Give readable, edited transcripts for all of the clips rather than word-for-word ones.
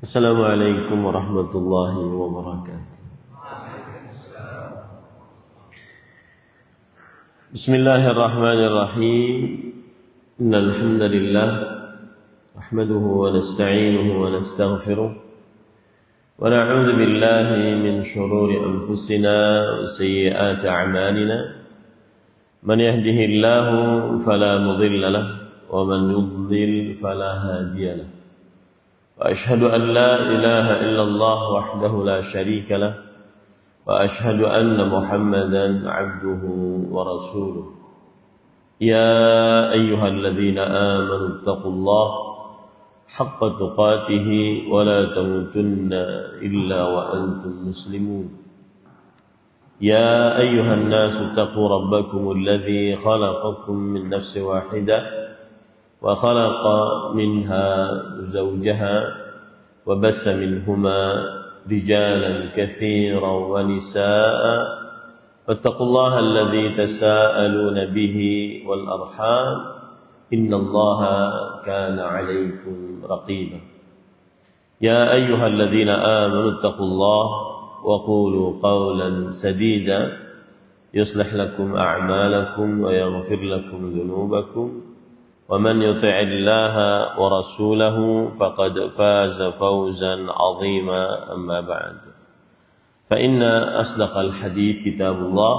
Assalamualaikum warahmatullahi wabarakatuh. Bismillahirrahmanirrahim. Innal hamdalillah nahmaduhu wa nasta'inuhu wa nastaghfiruh wa na'udzu billahi min shururi anfusina wa sayyiati a'malina. Man yahdihillahu fala mudilla lahu wa man yudlil fala hadiya lahu. وأشهد أن لا إله إلا الله وحده لا شريك له وأشهد أن محمدا عبده ورسوله يا أيها الذين آمنوا اتقوا الله حق تقاته ولا تموتن إلا وأنتم مسلمون يا أيها الناس اتقوا ربكم الذي خلقكم من نفس واحدة وخلق منها زوجها وبث منهما رجالا كثيرا ونساء واتقوا الله الذي تساءلون به والأرحام إن الله كان عليكم رقيبا يا أيها الذين آمنوا اتقوا الله وقولوا قولا سديدا يصلح لكم أعمالكم ويغفر لكم ذنوبكم ومن يطع الله ورسوله فقد فاز فوزا عظيما أما بعد فإن أصدق الحديث كتاب الله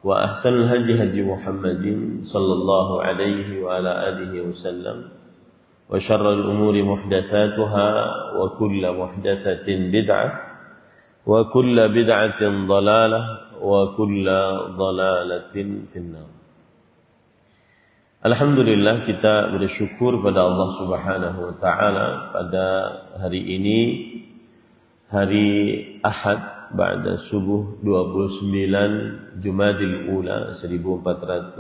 وأحسن الهدي هدي محمد صلى الله عليه وعلى آله وسلم وشر الأمور محدثاتها وكل محدثة بدعة وكل بدعة ضلالة وكل ضلالة في النار. Alhamdulillah, kita bersyukur pada Allah Subhanahu wa taala pada hari ini, hari Ahad ba'da subuh 29 Jumadil Ula 1446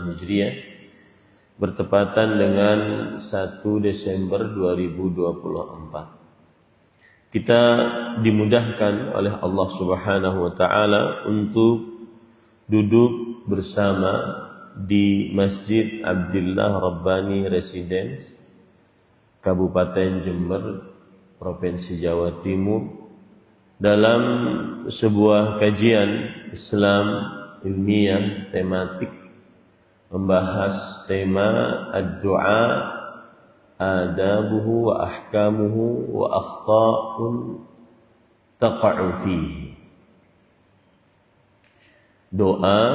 Hijriah, bertepatan dengan 1 Desember 2024. Kita dimudahkan oleh Allah Subhanahu wa taala untuk duduk bersama di Masjid Abdillah Rabbani Residence, Kabupaten Jember, Provinsi Jawa Timur, dalam sebuah kajian Islam ilmiah tematik membahas tema ad-du'a, adabuhu wa ahkamuhu wa akhta'un taqa'u fihi. Doa,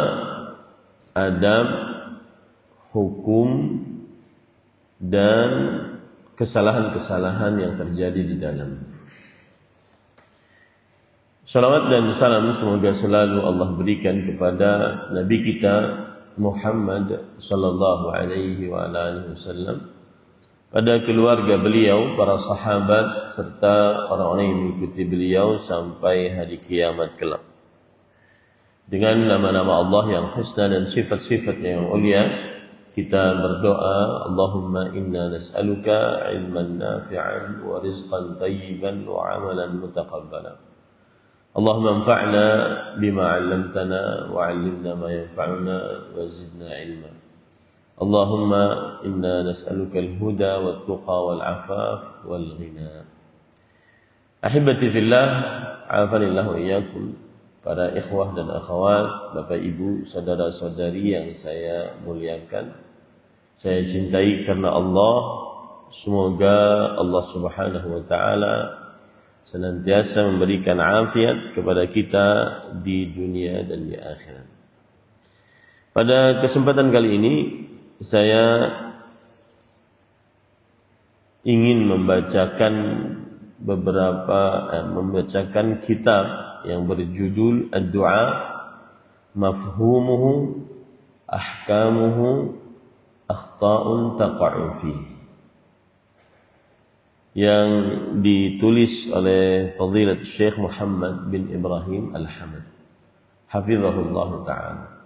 adab, hukum, dan kesalahan-kesalahan yang terjadi di dalam. Salawat dan salam semoga selalu Allah berikan kepada Nabi kita Muhammad sallallahu alaihi wa alihi wasallam, pada keluarga beliau, para sahabat, serta orang-orang yang mengikuti beliau sampai hari kiamat kelak. Dengan nama-nama Allah yang husna dan sifat-sifatnya yang mulia, kita berdoa, Allahumma inna nas'aluka ilman nafi'an wa rizqan tayyiban wa amalan mutaqabbala. Allahumma anfa'na bima 'allamtana wa 'allimna ma yanfa'una wa zidna ilma. Allahumma inna nas'aluka al-huda wat-tuqa wal-'afaf wal-ghina. Ahibati fillah, 'afanillahu iyyakum. Para ikhwah dan akhwat, bapak ibu, saudara-saudari yang saya muliakan, saya cintai karena Allah. Semoga Allah Subhanahu wa taala senantiasa memberikan afiat kepada kita di dunia dan di akhirat. Pada kesempatan kali ini saya ingin membacakan kitab yang berjudul Ad-Du'a, Mafhumuhu, Ahkamuhu, Akhta'un Taqa'u Fihi, yang ditulis oleh Fadilat Syekh Muhammad bin Ibrahim Al-Hamad, hafizahullah ta'ala.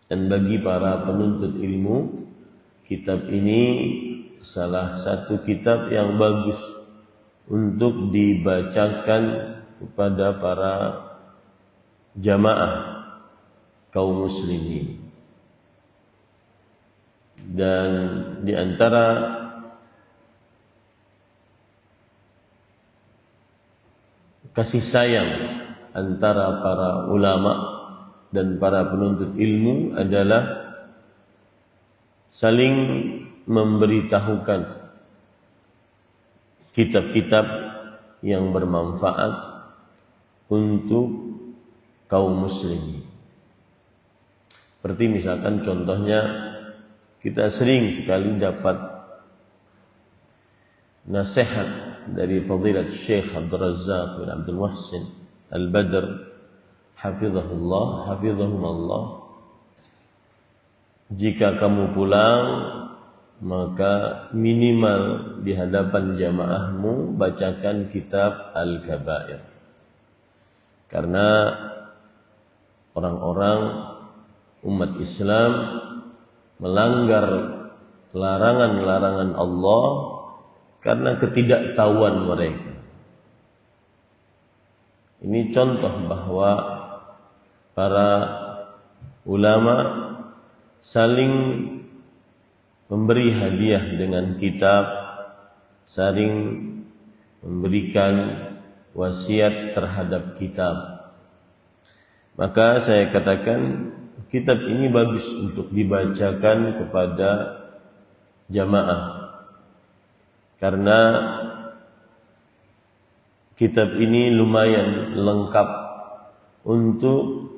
Dan bagi para penuntut ilmu, kitab ini salah satu kitab yang bagus untuk dibacakan kepada para jamaah kaum muslimin. Dan di antara kasih sayang antara para ulama dan para penuntut ilmu adalah saling memberitahukan kitab-kitab yang bermanfaat untuk kaum muslimin. Seperti misalkan contohnya kita sering sekali dapat nasihat dari Fadilat Syekh Abdul Razzaq bin Abdul Muhsin Al-Badr hafizahumullah, jika kamu pulang maka minimal di hadapan jamaahmu bacakan kitab Al-Kabair, karena orang-orang umat Islam melanggar larangan-larangan Allah karena ketidaktahuan mereka. Ini contoh bahwa para ulama saling memberi hadiah dengan kitab, saling memberikan wasiat terhadap kitab. Maka saya katakan kitab ini bagus untuk dibacakan kepada jamaah, karena kitab ini lumayan lengkap untuk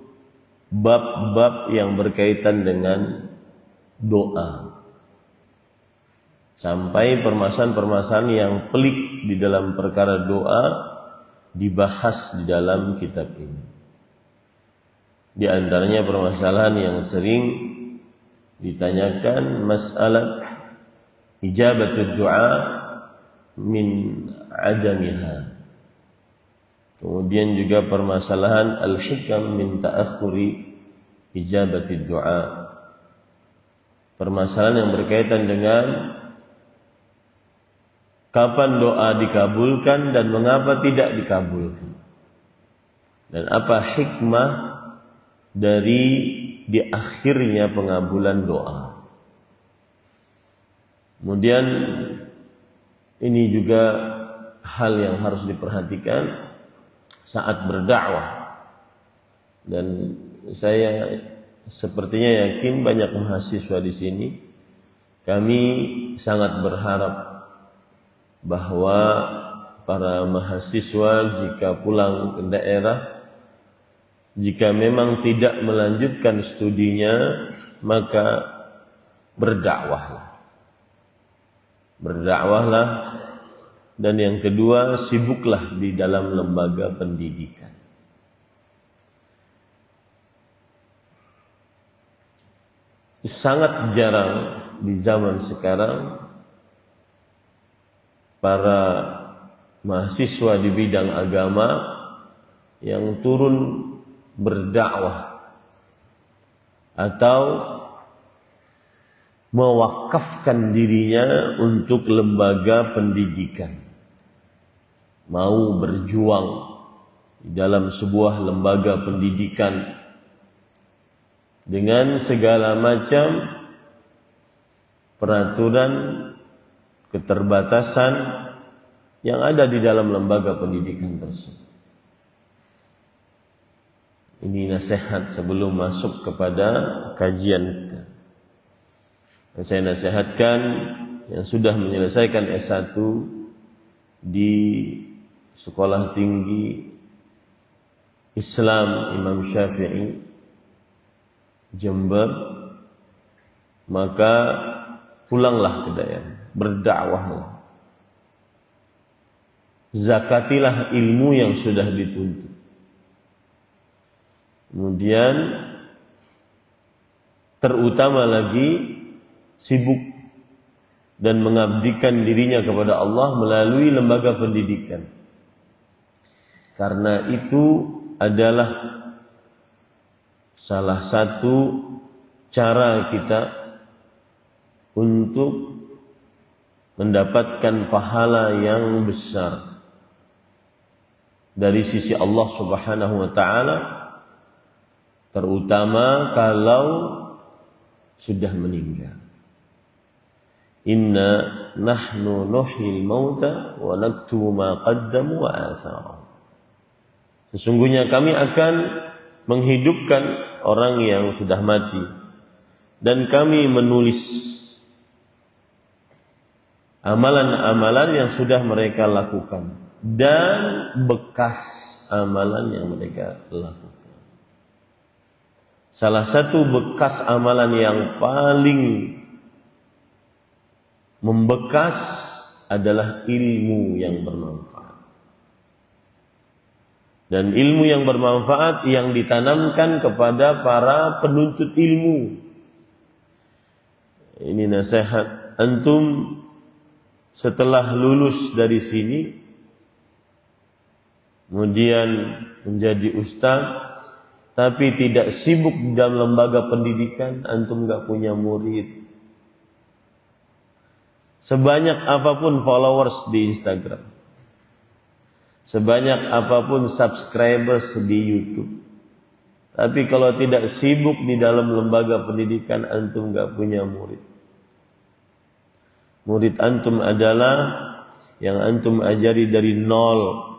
bab-bab yang berkaitan dengan doa, sampai permasalahan-permasalahan yang pelik di dalam perkara doa dibahas di dalam kitab ini. Di antaranya permasalahan yang sering ditanyakan, masalah ijabatul du'a min adamiha. Kemudian juga permasalahan al-hikam min ta'akhuri ijabatid du'a. Permasalahan yang berkaitan dengan kapan doa dikabulkan dan mengapa tidak dikabulkan, dan apa hikmah dari di akhirnya pengabulan doa. Kemudian ini juga hal yang harus diperhatikan saat berdakwah, dan saya sepertinya yakin banyak mahasiswa di sini, kami sangat berharap bahwa para mahasiswa jika pulang ke daerah, jika memang tidak melanjutkan studinya, maka berdakwahlah. Dan yang kedua, sibuklah di dalam lembaga pendidikan. Sangat jarang di zaman sekarang para mahasiswa di bidang agama yang turun berdakwah atau mewakafkan dirinya untuk lembaga pendidikan, mau berjuang di dalam sebuah lembaga pendidikan dengan segala macam peraturan keterbatasan yang ada di dalam lembaga pendidikan tersebut. Ini nasihat sebelum masuk kepada kajian kita. Dan saya nasihatkan yang sudah menyelesaikan S1 di Sekolah Tinggi Islam Imam Syafi'i Jember, maka pulanglah ke daerah, berdakwahlah. Zakatilah ilmu yang sudah dituntut. Kemudian terutama lagi sibuk dan mengabdikan dirinya kepada Allah melalui lembaga pendidikan. Karena itu adalah salah satu cara kita untuk mendapatkan pahala yang besar dari sisi Allah Subhanahu wa taala, terutama kalau sudah meninggal. Inna nahnu nuhyil mauta wa naktubu ma qaddamu wa atharu. Sesungguhnya kami akan menghidupkan orang yang sudah mati, dan kami menulis amalan-amalan yang sudah mereka lakukan dan bekas amalan yang mereka lakukan. Salah satu bekas amalan yang paling membekas adalah ilmu yang bermanfaat. Dan ilmu yang bermanfaat yang ditanamkan kepada para penuntut ilmu. Ini nasihat antum setelah lulus dari sini, kemudian menjadi ustaz, tapi tidak sibuk dalam lembaga pendidikan, antum gak punya murid. Sebanyak apapun followers di Instagram, sebanyak apapun subscribers di YouTube, tapi kalau tidak sibuk di dalam lembaga pendidikan, antum gak punya murid. Murid antum adalah yang antum ajari dari nol.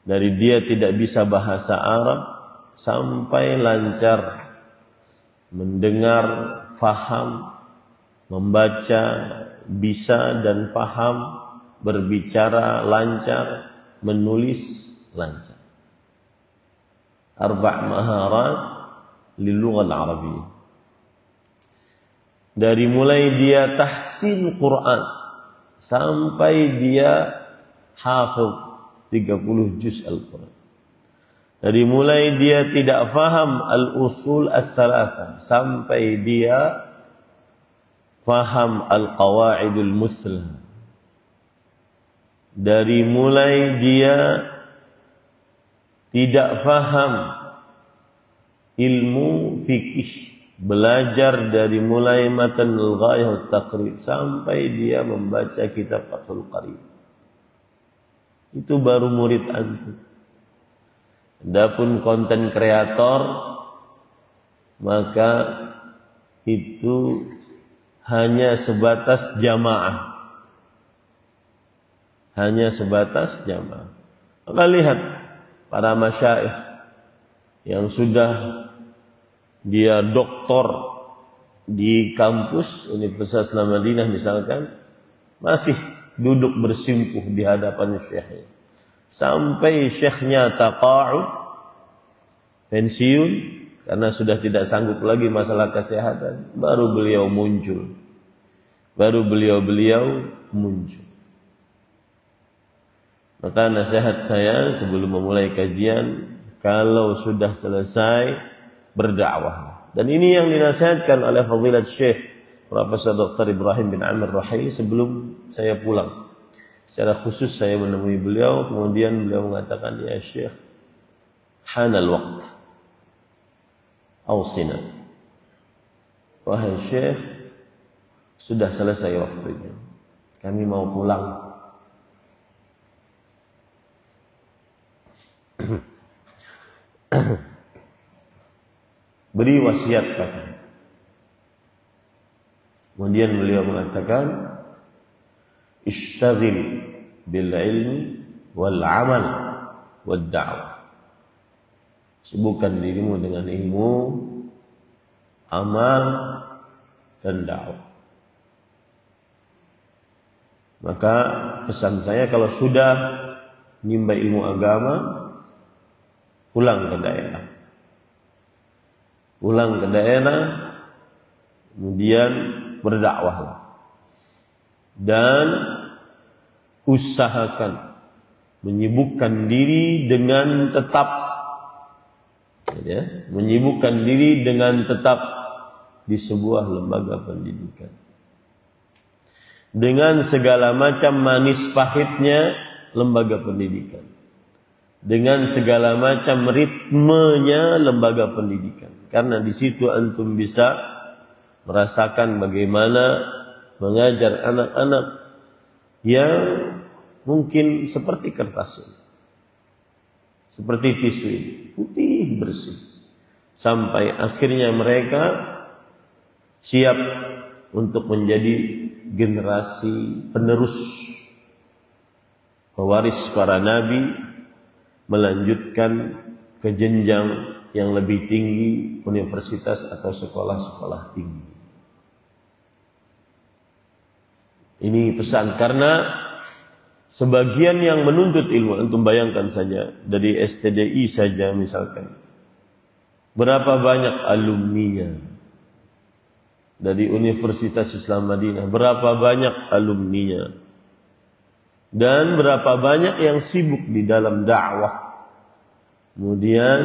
Dari dia tidak bisa bahasa Arab sampai lancar mendengar, faham, membaca, bisa dan paham, berbicara lancar, menulis lancar. Arba' maharat lil lughah al-arabiyyah. Dari mulai dia tahsin Quran sampai dia hafidh 30 juz Al-Quran. Dari mulai dia tidak faham al-usul al-thalatha sampai dia faham al-qawaidul muslah. Dari mulai dia tidak faham ilmu fikih, belajar dari mulai matan al-ghayah al-taqrib sampai dia membaca kitab Fathul Qarib. Itu baru murid antum. Adapun konten kreator, maka itu hanya sebatas jamaah. Hanya sebatas jamaah. Maka lihat para masyayikh yang sudah dia doktor di kampus Universitas Madinah misalkan, masih duduk bersimpuh di hadapan syekhnya. Sampai syekhnya taqa'ud, pensiun, karena sudah tidak sanggup lagi masalah kesehatan, baru beliau muncul. Baru beliau muncul. Maka nasihat saya sebelum memulai kajian, kalau sudah selesai, berdakwah. Dan ini yang dinasihatkan oleh Fadilat Syekh Profesor Dr. Ibrahim bin Amir Rahai sebelum saya pulang. Secara khusus saya menemui beliau, kemudian beliau mengatakan, ya Syekh, hanal waqt, awsina. Wahai Syekh, sudah selesai waktunya, kami mau pulang. Beri wasiat kami. Kemudian beliau mengatakan, ishtaghil bil ilmi wal amal wad da'wah. Sibukkan dirimu dengan ilmu, amal dan dakwah. Maka pesan saya, kalau sudah nimba ilmu agama, pulang ke daerah. Pulang ke daerah, kemudian berdakwahlah. Dan usahakan menyibukkan diri dengan tetap, ya, menyibukkan diri dengan tetap di sebuah lembaga pendidikan. Dengan segala macam manis pahitnya lembaga pendidikan. Dengan segala macam ritmenya lembaga pendidikan. Karena di situ antum bisa merasakan bagaimana mengajar anak-anak yang mungkin seperti kertas ini, seperti tisu ini, putih bersih, sampai akhirnya mereka siap untuk menjadi generasi penerus, pewaris para nabi, melanjutkan ke jenjang yang lebih tinggi, universitas atau sekolah-sekolah tinggi. Ini pesan, karena sebagian yang menuntut ilmu, antum bayangkan saja dari STDI saja misalkan, berapa banyak alumninya. Dari Universitas Islam Madinah, berapa banyak alumninya. Dan berapa banyak yang sibuk di dalam dakwah. Kemudian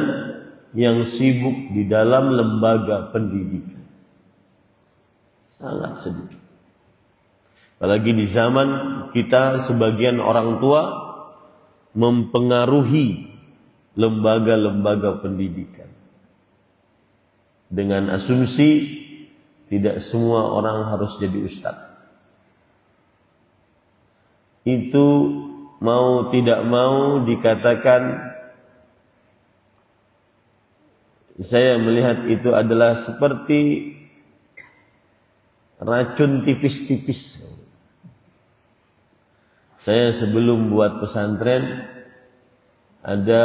yang sibuk di dalam lembaga pendidikan. Sangat sedikit. Apalagi di zaman kita, sebagian orang tua mempengaruhi lembaga-lembaga pendidikan dengan asumsi tidak semua orang harus jadi ustadz. Itu mau tidak mau dikatakan, saya melihat itu adalah seperti racun tipis-tipis. Saya sebelum buat pesantren, ada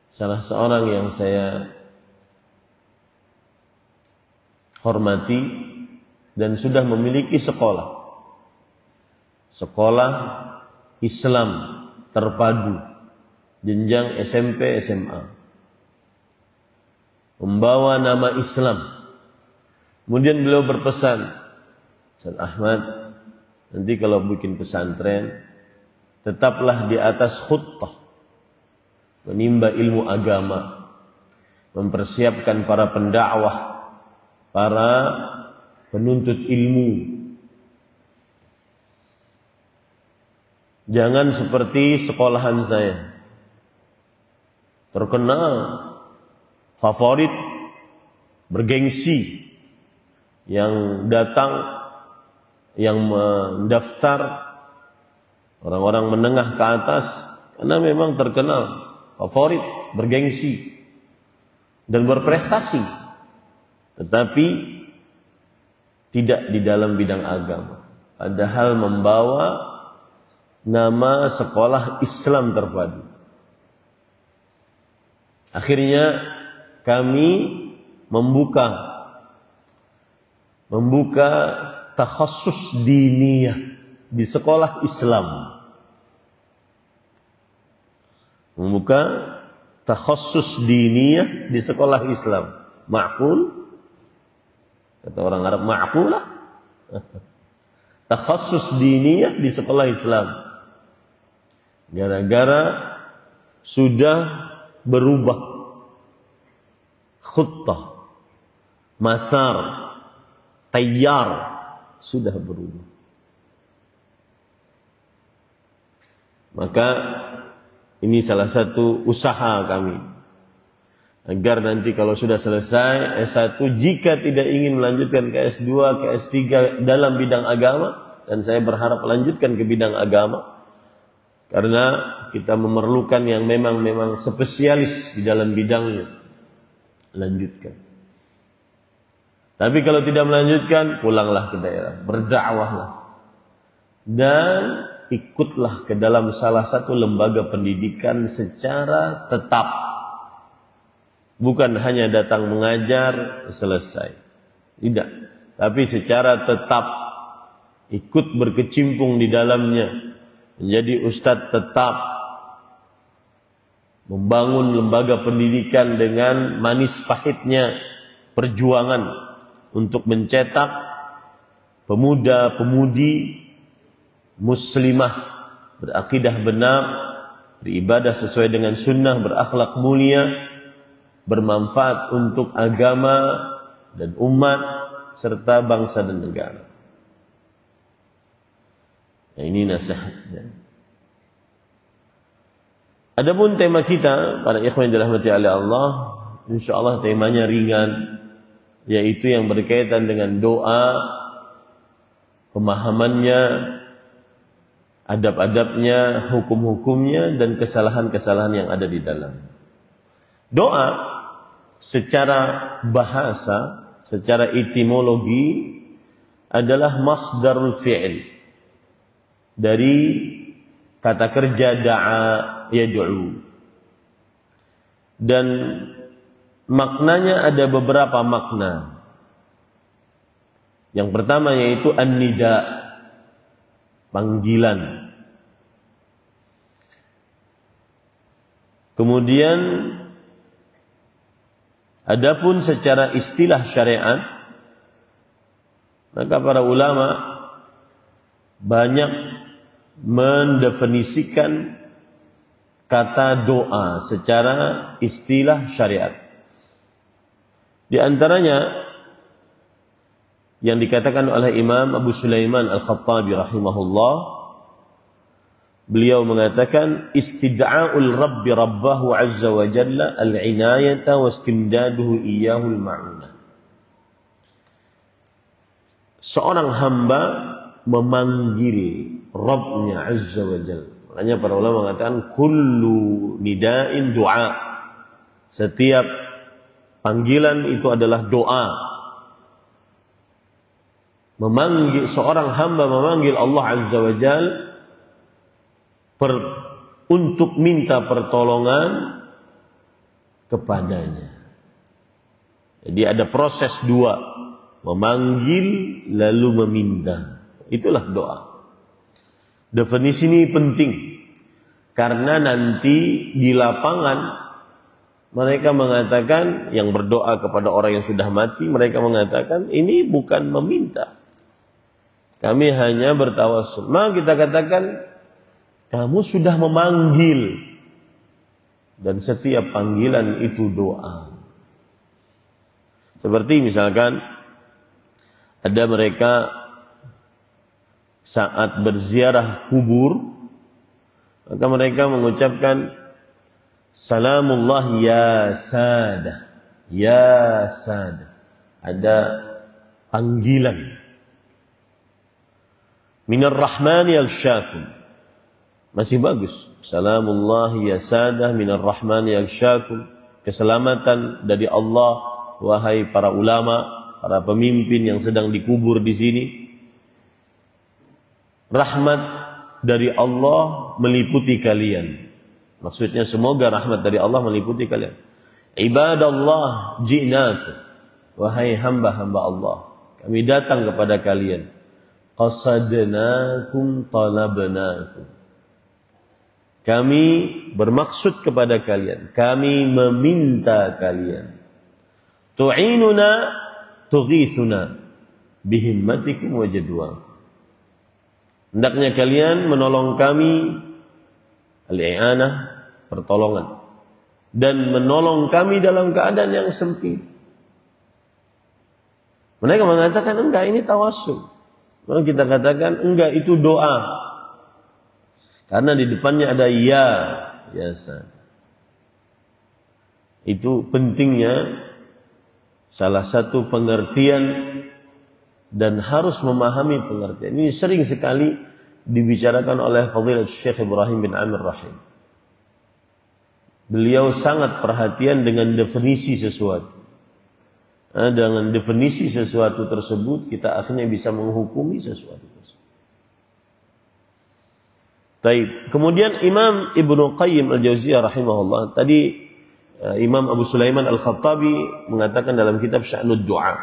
salah seorang yang saya hormati dan sudah memiliki sekolah Islam terpadu jenjang SMP SMA, membawa nama Islam. Kemudian beliau berpesan, Ustaz Ahmad, nanti kalau bikin pesantren tetaplah di atas khutbah, menimba ilmu agama, mempersiapkan para pendakwah, para penuntut ilmu. Jangan seperti sekolahan saya, terkenal, favorit, bergengsi, yang datang, yang mendaftar orang-orang menengah ke atas karena memang terkenal, favorit, bergengsi, dan berprestasi, tetapi tidak di dalam bidang agama, padahal membawa nama sekolah Islam terpadu. Akhirnya kami membuka takhassus diniyah di sekolah Islam. Membuka takhassus diniyah di sekolah Islam. Ma'qul, kata orang Arab, ma'qulah. Takhassus diniyah di sekolah Islam. Gara-gara sudah berubah khutbah, masar, tayyar, sudah berubah. Maka ini salah satu usaha kami, agar nanti kalau sudah selesai S1, jika tidak ingin melanjutkan ke S2, ke S3 dalam bidang agama, dan saya berharap melanjutkan ke bidang agama, karena kita memerlukan yang memang spesialis di dalam bidangnya, lanjutkan. Tapi kalau tidak melanjutkan, pulanglah ke daerah, berdakwahlah, dan ikutlah ke dalam salah satu lembaga pendidikan secara tetap. Bukan hanya datang mengajar, selesai. Tidak. Tapi secara tetap, ikut berkecimpung di dalamnya, menjadi ustadz tetap, membangun lembaga pendidikan dengan manis pahitnya perjuangan untuk mencetak pemuda-pemudi muslimah berakidah benar, beribadah sesuai dengan sunnah, berakhlak mulia, bermanfaat untuk agama dan umat serta bangsa dan negara. Nah, ini nasihatnya. Adapun tema kita, para ikhwan yang dirahmati oleh Allah, insyaallah temanya ringan, yaitu yang berkaitan dengan doa, pemahamannya, adab-adabnya, hukum-hukumnya, dan kesalahan-kesalahan yang ada di dalam. Doa secara bahasa, secara etimologi adalah masdarul fi'il, dari kata kerja da'a yad'u. Dan maknanya ada beberapa makna. Yang pertama yaitu an-nida, panggilan. Kemudian adapun secara istilah syariat, maka para ulama banyak mendefinisikan kata doa secara istilah syariat. Di antaranya yang dikatakan oleh Imam Abu Sulaiman Al-Khattabi rahimahullah, beliau mengatakan istid'a'ul rabbi rabbahu azza wa jalla al-inayata wa istimdaduhu iyyahu al-ma'unah. Seorang hamba memanggil Rabbnya azza wa jalla. Makanya para ulama mengatakan kullu nida'in doa. Setiap panggilan itu adalah doa. Memanggil seorang hamba memanggil Allah azza wa jalla untuk minta pertolongan kepadanya. Jadi ada proses dua, memanggil lalu meminta. Itulah doa. Definisi ini penting karena nanti di lapangan mereka mengatakan, yang berdoa kepada orang yang sudah mati, mereka mengatakan ini bukan meminta, kami hanya bertawassul. Maka kita katakan kamu sudah memanggil, dan setiap panggilan itu doa. Seperti misalkan ada mereka saat berziarah kubur, maka mereka mengucapkan salamullah ya sadah, ya sadah. Ada panggilan. Minar rahmani yaghsyakum. Masih bagus. Salamullah ya sadah minar rahmani yaghsyakum. Keselamatan dari Allah, wahai para ulama, para pemimpin yang sedang dikubur di sini. Rahmat dari Allah meliputi kalian. Maksudnya semoga rahmat dari Allah meliputi kalian. Ibadallah ji'nakum. Wahai hamba-hamba Allah, kami datang kepada kalian. Qasadnakum talabnakum. Kami bermaksud kepada kalian, kami meminta kalian. Tu'inuna tughithuna bihimmatikum wa jadwakum. Hendaknya kalian menolong kami, al-i'anah, pertolongan, dan menolong kami dalam keadaan yang sempit. Mereka mengatakan enggak, ini tawassul. Maka kita katakan enggak, itu doa. Karena di depannya ada ya sad. Itu pentingnya salah satu pengertian dan harus memahami pengertian. Ini sering sekali dibicarakan oleh Fadilat Syekh Ibrahim bin Amir Rahim. Beliau sangat perhatian dengan definisi sesuatu. Dengan definisi sesuatu tersebut kita akhirnya bisa menghukumi sesuatu tersebut. Taib. Kemudian Imam Ibnu Qayyim Al-Jauziyah rahimahullah, tadi Imam Abu Sulaiman Al-Khattabi mengatakan dalam kitab Sya'nud Du'a.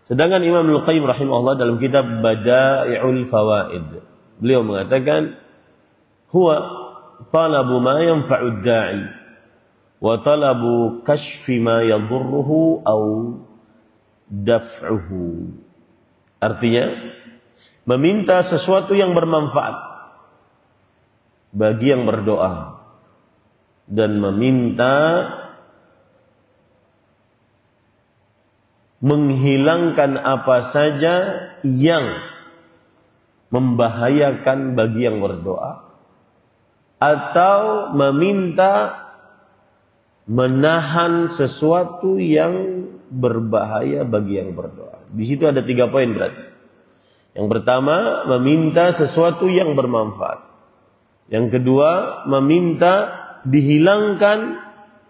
Sedangkan Imam Ibnu Qayyim rahimahullah dalam kitab Bada'i'ul Fawaid, beliau mengatakan huwa talabu ma yanfa'ud da'i wa talabu kashfi ma yadhurruhu au daf'uhu. Artinya meminta sesuatu yang bermanfaat bagi yang berdoa dan meminta menghilangkan apa saja yang membahayakan bagi yang berdoa, atau meminta menahan sesuatu yang berbahaya bagi yang berdoa. Di situ ada 3 poin berarti. Yang pertama, meminta sesuatu yang bermanfaat. Yang kedua, meminta dihilangkan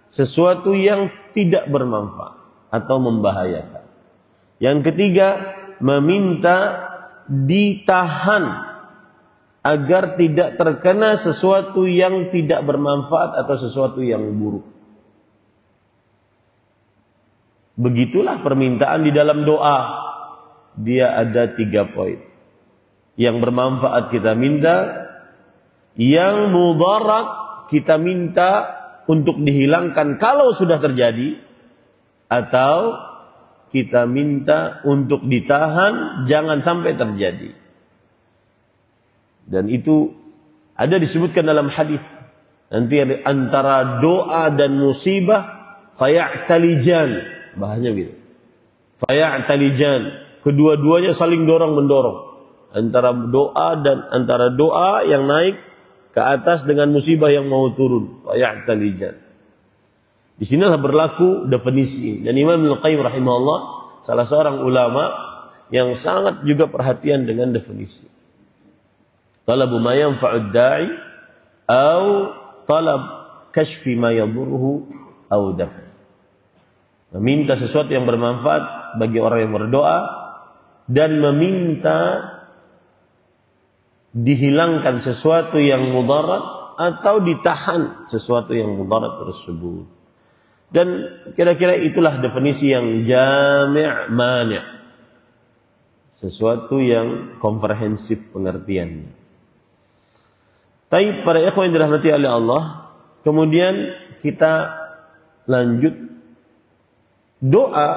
sesuatu yang tidak bermanfaat atau membahayakan. Yang ketiga, meminta ditahan agar tidak terkena sesuatu yang tidak bermanfaat atau sesuatu yang buruk. Begitulah permintaan di dalam doa. Dia ada 3 poin. Yang bermanfaat kita minta, yang mudarat kita minta untuk dihilangkan kalau sudah terjadi, atau kita minta untuk ditahan jangan sampai terjadi. Dan itu ada disebutkan dalam hadis. Nanti antara doa dan musibah faya'talijan, bahasanya gitu. Faya'talijan, kedua-duanya saling dorong-mendorong. Antara doa yang naik ke atas dengan musibah yang mau turun. Faya'talijan. Di sinilah berlaku definisi. Dan Imam Ibnu Qayyim rahimahullah salah seorang ulama yang sangat juga perhatian dengan definisi. Talabu ma yanfa'ud da'i atau talab kashfi ma yadurruhu atau daf'i. Meminta sesuatu yang bermanfaat bagi orang yang berdoa dan meminta dihilangkan sesuatu yang mudarat atau ditahan sesuatu yang mudarat tersebut. Dan kira-kira itulah definisi yang jami' mani'. Sesuatu yang komprehensif pengertiannya. Tapi para ikhwan yang dirahmati oleh Allah, kemudian kita lanjut. Doa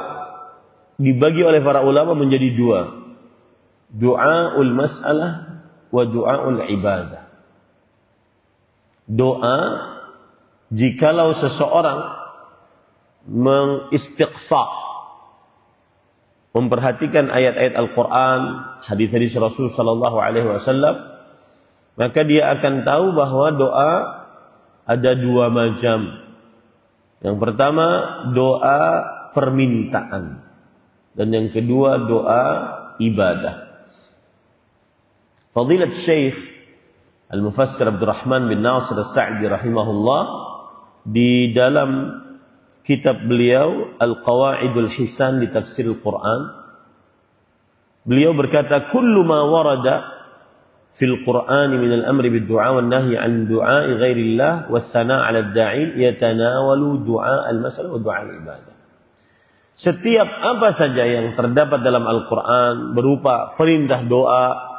dibagi oleh para ulama menjadi 2. Du'aul mas'alah wa du'aul ibadah. Doa jikalau seseorang mengistiqsa, memperhatikan ayat-ayat Al-Quran, hadis-hadis Rasul sallallahu alaihi wasallam, maka dia akan tahu bahwa doa ada 2 macam. Yang pertama doa permintaan, dan yang kedua doa ibadah. Fadilat Syekh Al-Mufassir Abdurrahman bin Nasir As-Sa'di rahimahullah di dalam kitab beliau Al-Qawaidul Hisan di Tafsir Al-Quran, beliau berkata, kullu ma warada fil Qur'an min al-amri bid-du'a wan nahyi 'an du'a'i ghairillah was sana' 'ala ad-da'in yatanawalu du'a al-mas'alah wa du'a al-ibadah. Setiap apa saja yang terdapat dalam Al-Quran berupa perintah doa,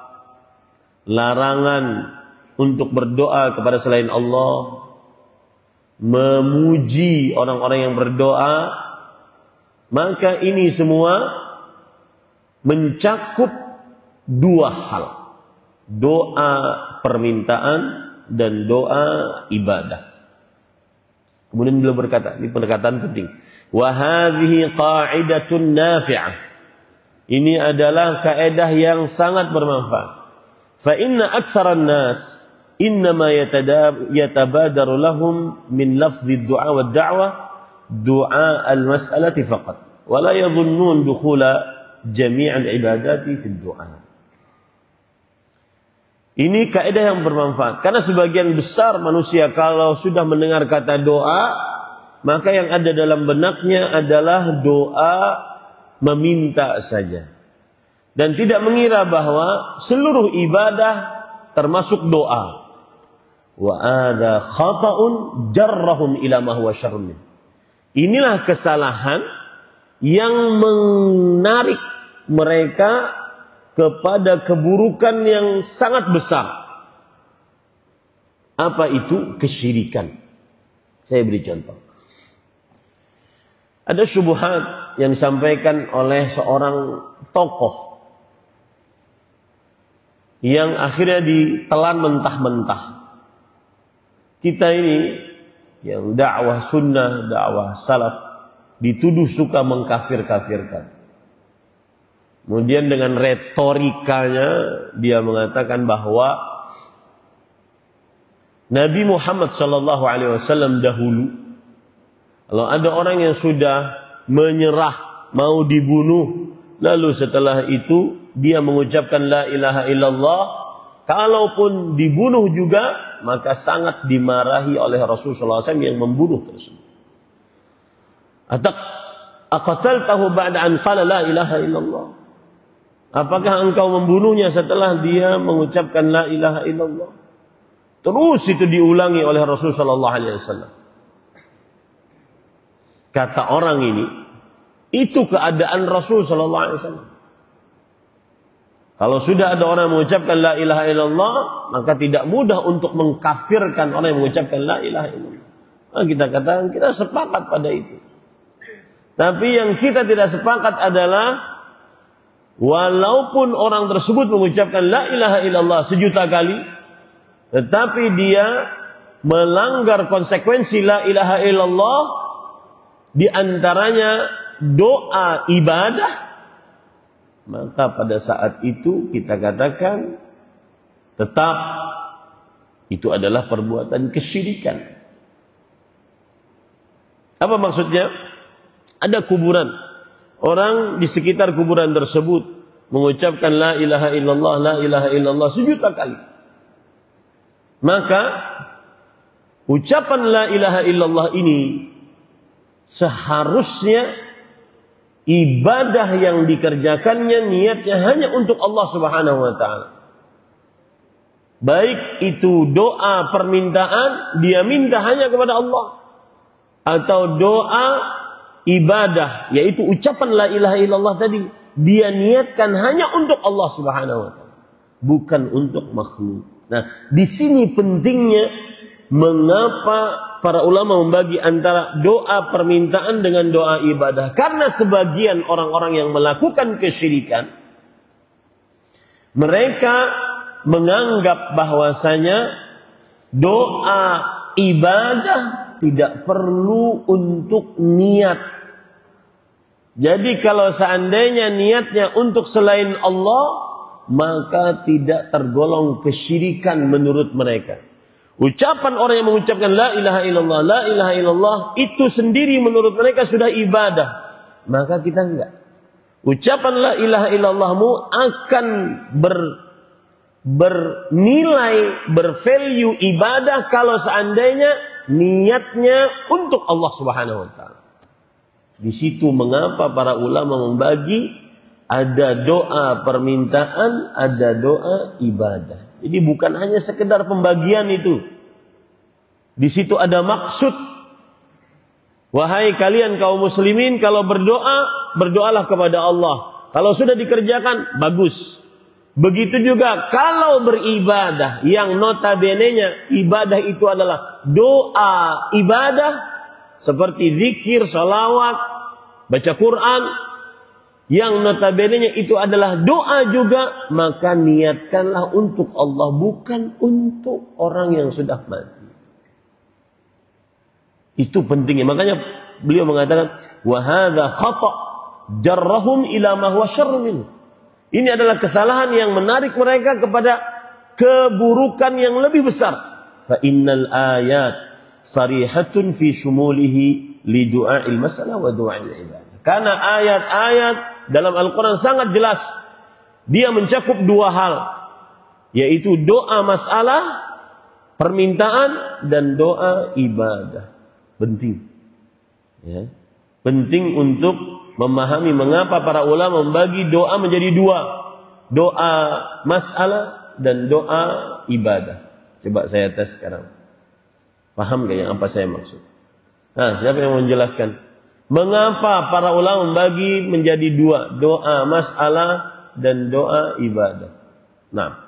larangan untuk berdoa kepada selain Allah, memuji orang-orang yang berdoa, maka ini semua mencakup 2 hal. Doa permintaan dan doa ibadah. Kemudian beliau berkata, ini perkataan penting. Wa hadhihi qa'idatun nafi'ah. Ini adalah kaidah yang sangat bermanfaat. Fa inna aktsaran nas innama yatabadaru lahum min lafdhi ad-du'a wad-da'wah du'a al-mas'alati faqat wa la yadhunnun dukhula jami' al-ibadati fi ad-du'a. Ini kaidah yang bermanfaat karena sebagian besar manusia kalau sudah mendengar kata doa, maka yang ada dalam benaknya adalah doa meminta saja. Dan tidak mengira bahwa seluruh ibadah termasuk doa. Wa ada khata'un jarrahum ila ma huwa syarrun. Inilah kesalahan yang menarik mereka kepada keburukan yang sangat besar. Apa itu? Kesyirikan. Saya beri contoh. Ada syubhat yang disampaikan oleh seorang tokoh yang akhirnya ditelan mentah-mentah. Kita ini yang dakwah sunnah, dakwah salaf, dituduh suka mengkafir-kafirkan. Kemudian dengan retorikanya dia mengatakan bahwa Nabi Muhammad SAW dahulu, kalau ada orang yang sudah menyerah, mau dibunuh, lalu setelah itu dia mengucapkan la ilaha illallah, kalaupun dibunuh juga, maka sangat dimarahi oleh Rasulullah SAW yang membunuh tersebut. Aqataltahu ba'da an qala la ilaha illallah. Apakah engkau membunuhnya setelah dia mengucapkan la ilaha illallah? Terus itu diulangi oleh Rasulullah sallallahu alaihi wasallam. Kata orang ini, itu keadaan Rasul sallallahu alaihi wasallam. Kalau sudah ada orang yang mengucapkan la ilaha illallah, maka tidak mudah untuk mengkafirkan orang yang mengucapkan la ilaha illallah. Nah, kita katakan kita sepakat pada itu. Tapi yang kita tidak sepakat adalah walaupun orang tersebut mengucapkan la ilaha illallah 1.000.000 kali, tetapi dia melanggar konsekuensi la ilaha illallah, di antaranya doa ibadah, maka pada saat itu kita katakan tetap itu adalah perbuatan kesyirikan. Apa maksudnya? Ada kuburan, orang di sekitar kuburan tersebut mengucapkan la ilaha illallah 1.000.000 kali. Maka ucapan la ilaha illallah ini seharusnya ibadah yang dikerjakannya niatnya hanya untuk Allah Subhanahu wa taala. Baik itu doa permintaan, dia minta hanya kepada Allah, atau doa ibadah, yaitu ucapan la ilaha illallah tadi, dia niatkan hanya untuk Allah Subhanahu wa taala, bukan untuk makhluk. Nah, di sini pentingnya mengapa para ulama membagi antara doa permintaan dengan doa ibadah. Karena sebagian orang-orang yang melakukan kesyirikan, mereka menganggap bahwasanya doa ibadah tidak perlu untuk niat. Jadi kalau seandainya niatnya untuk selain Allah, maka tidak tergolong kesyirikan menurut mereka. Ucapan orang yang mengucapkan la ilaha illallah itu sendiri menurut mereka sudah ibadah. Maka kita enggak. Ucapan la ilaha illallahmu akan bernilai, bervalue ibadah kalau seandainya niatnya untuk Allah Subhanahu wa taala. Di situ mengapa para ulama membagi ada doa permintaan, ada doa ibadah. Jadi bukan hanya sekedar pembagian itu. Di situ ada maksud. Wahai kalian kaum muslimin, kalau berdoa, berdoalah kepada Allah. Kalau sudah dikerjakan, bagus. Begitu juga kalau beribadah, yang notabene-nya ibadah itu adalah doa ibadah, seperti zikir, salawat, baca Quran, yang notabene-nya itu adalah doa juga, maka niatkanlah untuk Allah, bukan untuk orang yang sudah mati. Itu pentingnya. Makanya beliau mengatakan, wa hadza khata' jarrahum ila ma huwa syarrun minhu. Ini adalah kesalahan yang menarik mereka kepada keburukan yang lebih besar. Fa innal ayat sarihatun fi syumulihi li du'a'il masalah wa du'a'il ibadah. Karena ayat-ayat dalam Al-Quran sangat jelas. Dia mencakup dua hal, yaitu doa masalah, permintaan, dan doa ibadah. Penting. Ya. Penting untuk memahami mengapa para ulama membagi doa menjadi dua. Doa masalah dan doa ibadah. Coba saya tes sekarang. Paham gak yang apa saya maksud? Nah, siapa yang mau menjelaskan? Mengapa para ulama membagi menjadi dua? Doa masalah dan doa ibadah. Nah,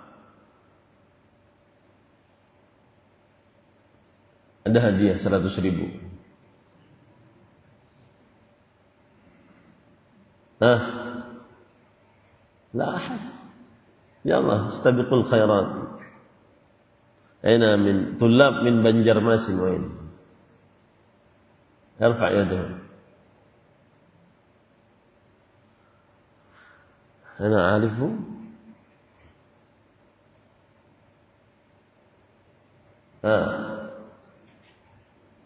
ada hadiah 100.000. Nah, la ahad. Ya Allah, istabiqul khairat. Aina min tulab min Banjarmasin wain. Irfa' yadahu. Ana a'rifu.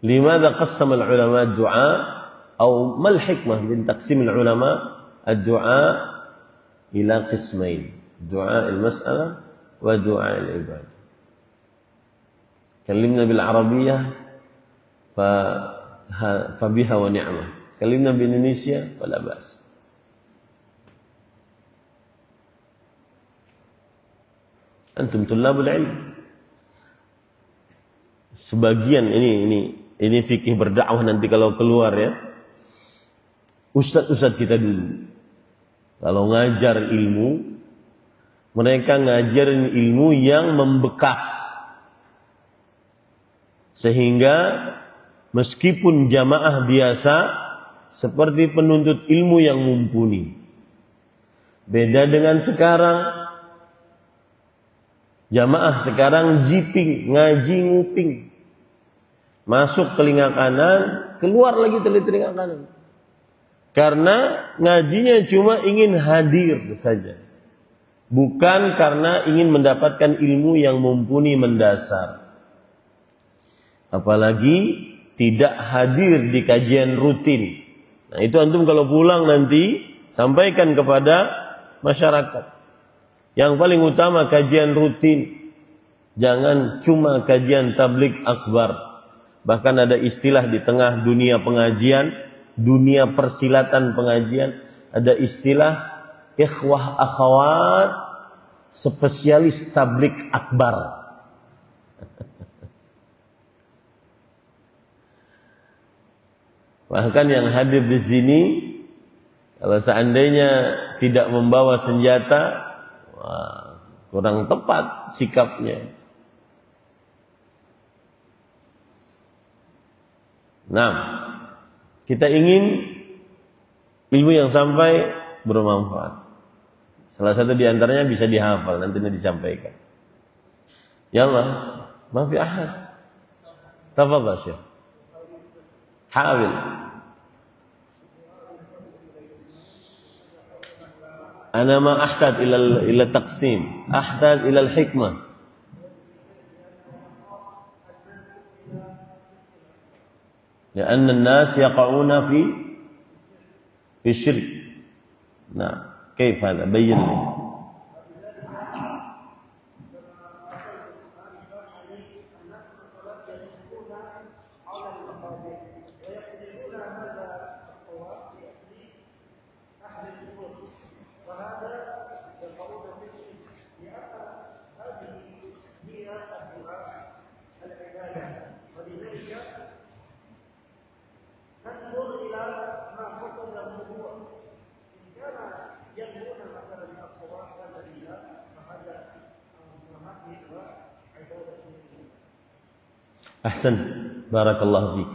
لماذا قسم العلماء الدعاء أو ما الحكمة من تقسيم العلماء الدعاء إلى قسمين، دعاء المسألة ودعاء العبادة. كلمنا بالعربية فبها ونعمة، كلمنا بإندونيسيا فلا بأس. Antum tullabul ilm. Sebagian ini fikih berdakwah nanti kalau keluar ya. Ustadz kita dulu kalau ngajar ilmu, mereka ngajarin ilmu yang membekas, sehingga meskipun jamaah biasa seperti penuntut ilmu yang mumpuni. Beda dengan sekarang, jamaah sekarang jiping, ngaji nguping, masuk telinga kanan, keluar lagi telinga kanan. Karena ngajinya cuma ingin hadir saja, bukan karena ingin mendapatkan ilmu yang mumpuni mendasar. Apalagi tidak hadir di kajian rutin. Nah, itu antum kalau pulang nanti sampaikan kepada masyarakat. Yang paling utama kajian rutin. Jangan cuma kajian tabligh akbar. Bahkan ada istilah di tengah dunia pengajian, dunia persilatan pengajian, ada istilah ikhwah akhwat spesialis tabligh akbar. Bahkan yang hadir di sini, kalau seandainya tidak membawa senjata, wah, kurang tepat sikapnya. Nah, kita ingin ilmu yang sampai bermanfaat. Salah satu di antaranya bisa dihafal, nanti disampaikan. Ya Allah, ma fi ahad. Tafadhal Syekh. Hawil. Ana ma ahtad ila taqsim, ahtad ila al-hikmah. لأن الناس يقعون في الشرك. نعم، كيف هذا؟ بين لي. Ahsan, barakallahu fiik.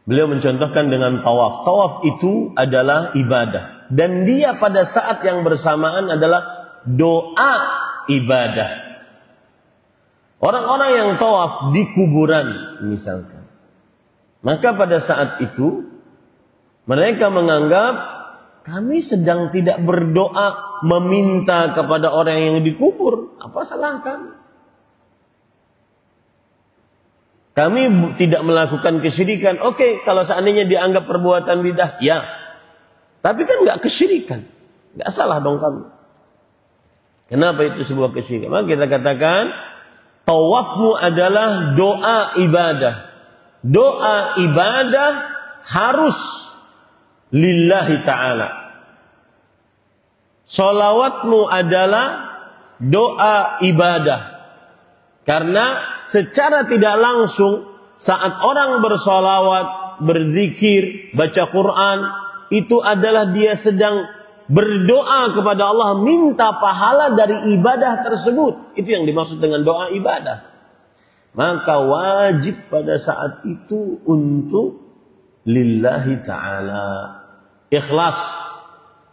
Beliau mencontohkan dengan tawaf. Tawaf itu adalah ibadah, dan dia pada saat yang bersamaan adalah doa ibadah. Orang-orang yang tawaf di kuburan misalkan, maka pada saat itu mereka menganggap kami sedang tidak berdoa meminta kepada orang yang dikubur. Apa salah kami? Kami tidak melakukan kesyirikan. Oke, kalau seandainya dianggap perbuatan bidah, ya. Tapi kan nggak kesyirikan, nggak salah dong kami. Kenapa itu sebuah kesyirikan? Maka kita katakan tawafmu adalah doa ibadah. Doa ibadah harus lillahi ta'ala. Sholawatmu adalah doa ibadah. Karena secara tidak langsung saat orang bersolawat, berzikir, baca Quran, itu adalah dia sedang berdoa kepada Allah, minta pahala dari ibadah tersebut. Itu yang dimaksud dengan doa ibadah. Maka wajib pada saat itu untuk lillahi ta'ala. Ikhlas.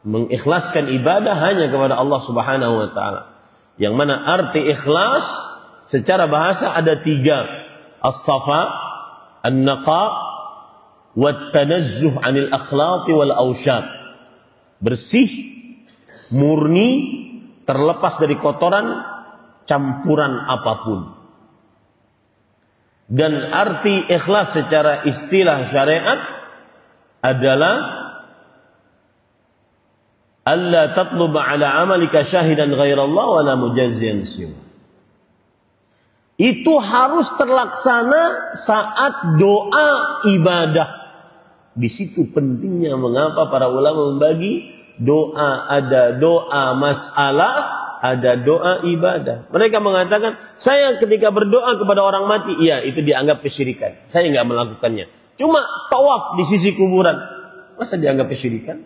Mengikhlaskan ibadah hanya kepada Allah subhanahu wa ta'ala. Yang mana arti ikhlas secara bahasa ada 3. As-safa, an-naqa, wat-tanazzuh 'anil akhlaqi wal awshad. Bersih, murni, terlepas dari kotoran, campuran apapun. Dan arti ikhlas secara istilah syariat adalah alla tatluba 'ala 'amalika syahidan ghairallah wa la mujazziyan siwa. Itu harus terlaksana saat doa ibadah. Di situ pentingnya mengapa para ulama membagi doa, ada doa masalah, ada doa ibadah. Mereka mengatakan, saya ketika berdoa kepada orang mati, iya itu dianggap kesyirikan. Saya nggak melakukannya. Cuma tawaf di sisi kuburan, masa dianggap kesyirikan?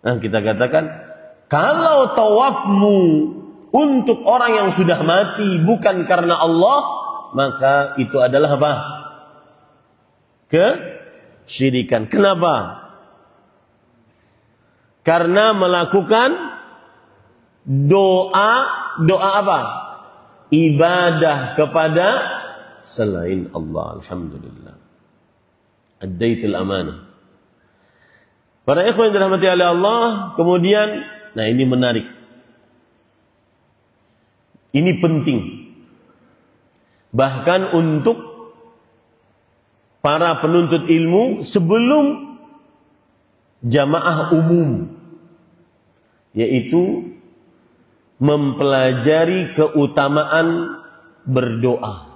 Nah, kita katakan, kalau tawafmu untuk orang yang sudah mati bukan karena Allah, maka itu adalah apa? Kesyirikan. Kenapa? Karena melakukan doa apa? Ibadah kepada selain Allah. Alhamdulillah. Addaitul amanah. Para ikhwan yang dirahmati oleh Allah, kemudian, nah ini menarik. Ini penting. Bahkan untuk para penuntut ilmu sebelum jamaah umum, yaitu mempelajari keutamaan berdoa.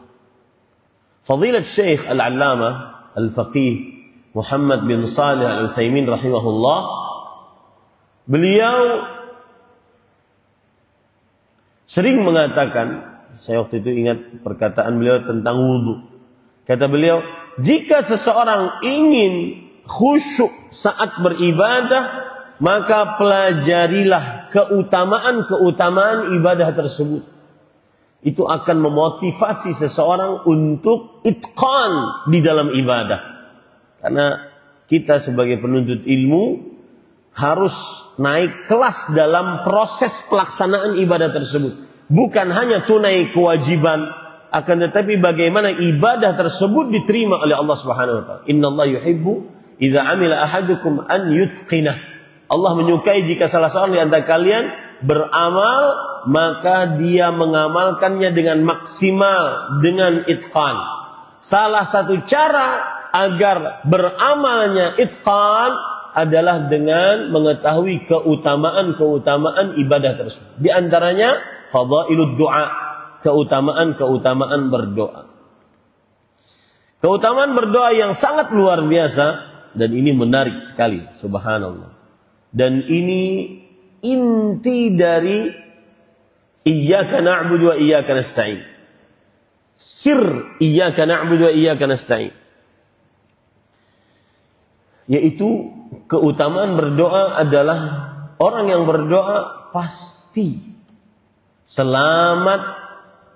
Fadilat Syekh Al-Allamah Al-Faqih Muhammad bin Salih Al-Utsaimin rahimahullah, beliau sering mengatakan, saya waktu itu ingat perkataan beliau tentang wudu. Kata beliau, jika seseorang ingin khusyuk saat beribadah, maka pelajarilah keutamaan-keutamaan ibadah tersebut. Itu akan memotivasi seseorang untuk itqan di dalam ibadah. Karena kita sebagai penuntut ilmu harus naik kelas dalam proses pelaksanaan ibadah tersebut. Bukan hanya tunai kewajiban, akan tetapi bagaimana ibadah tersebut diterima oleh Allah Subhanahu wa taala. Innallaha yuhibbu idza amila ahadukum an yutqinah. Allah menyukai jika salah seorang di antara kalian beramal, maka dia mengamalkannya dengan maksimal, dengan itqan. Salah satu cara agar beramalnya itqan adalah dengan mengetahui keutamaan-keutamaan ibadah tersebut. Di antaranya fadailud du'a, keutamaan-keutamaan berdoa. Keutamaan berdoa yang sangat luar biasa, dan ini menarik sekali, subhanallah. Dan ini inti dari iyyaka na'budu wa iyyaka nasta'in. Sir iyyaka na'budu wa iyyaka nasta'in, yaitu keutamaan berdoa adalah orang yang berdoa pasti selamat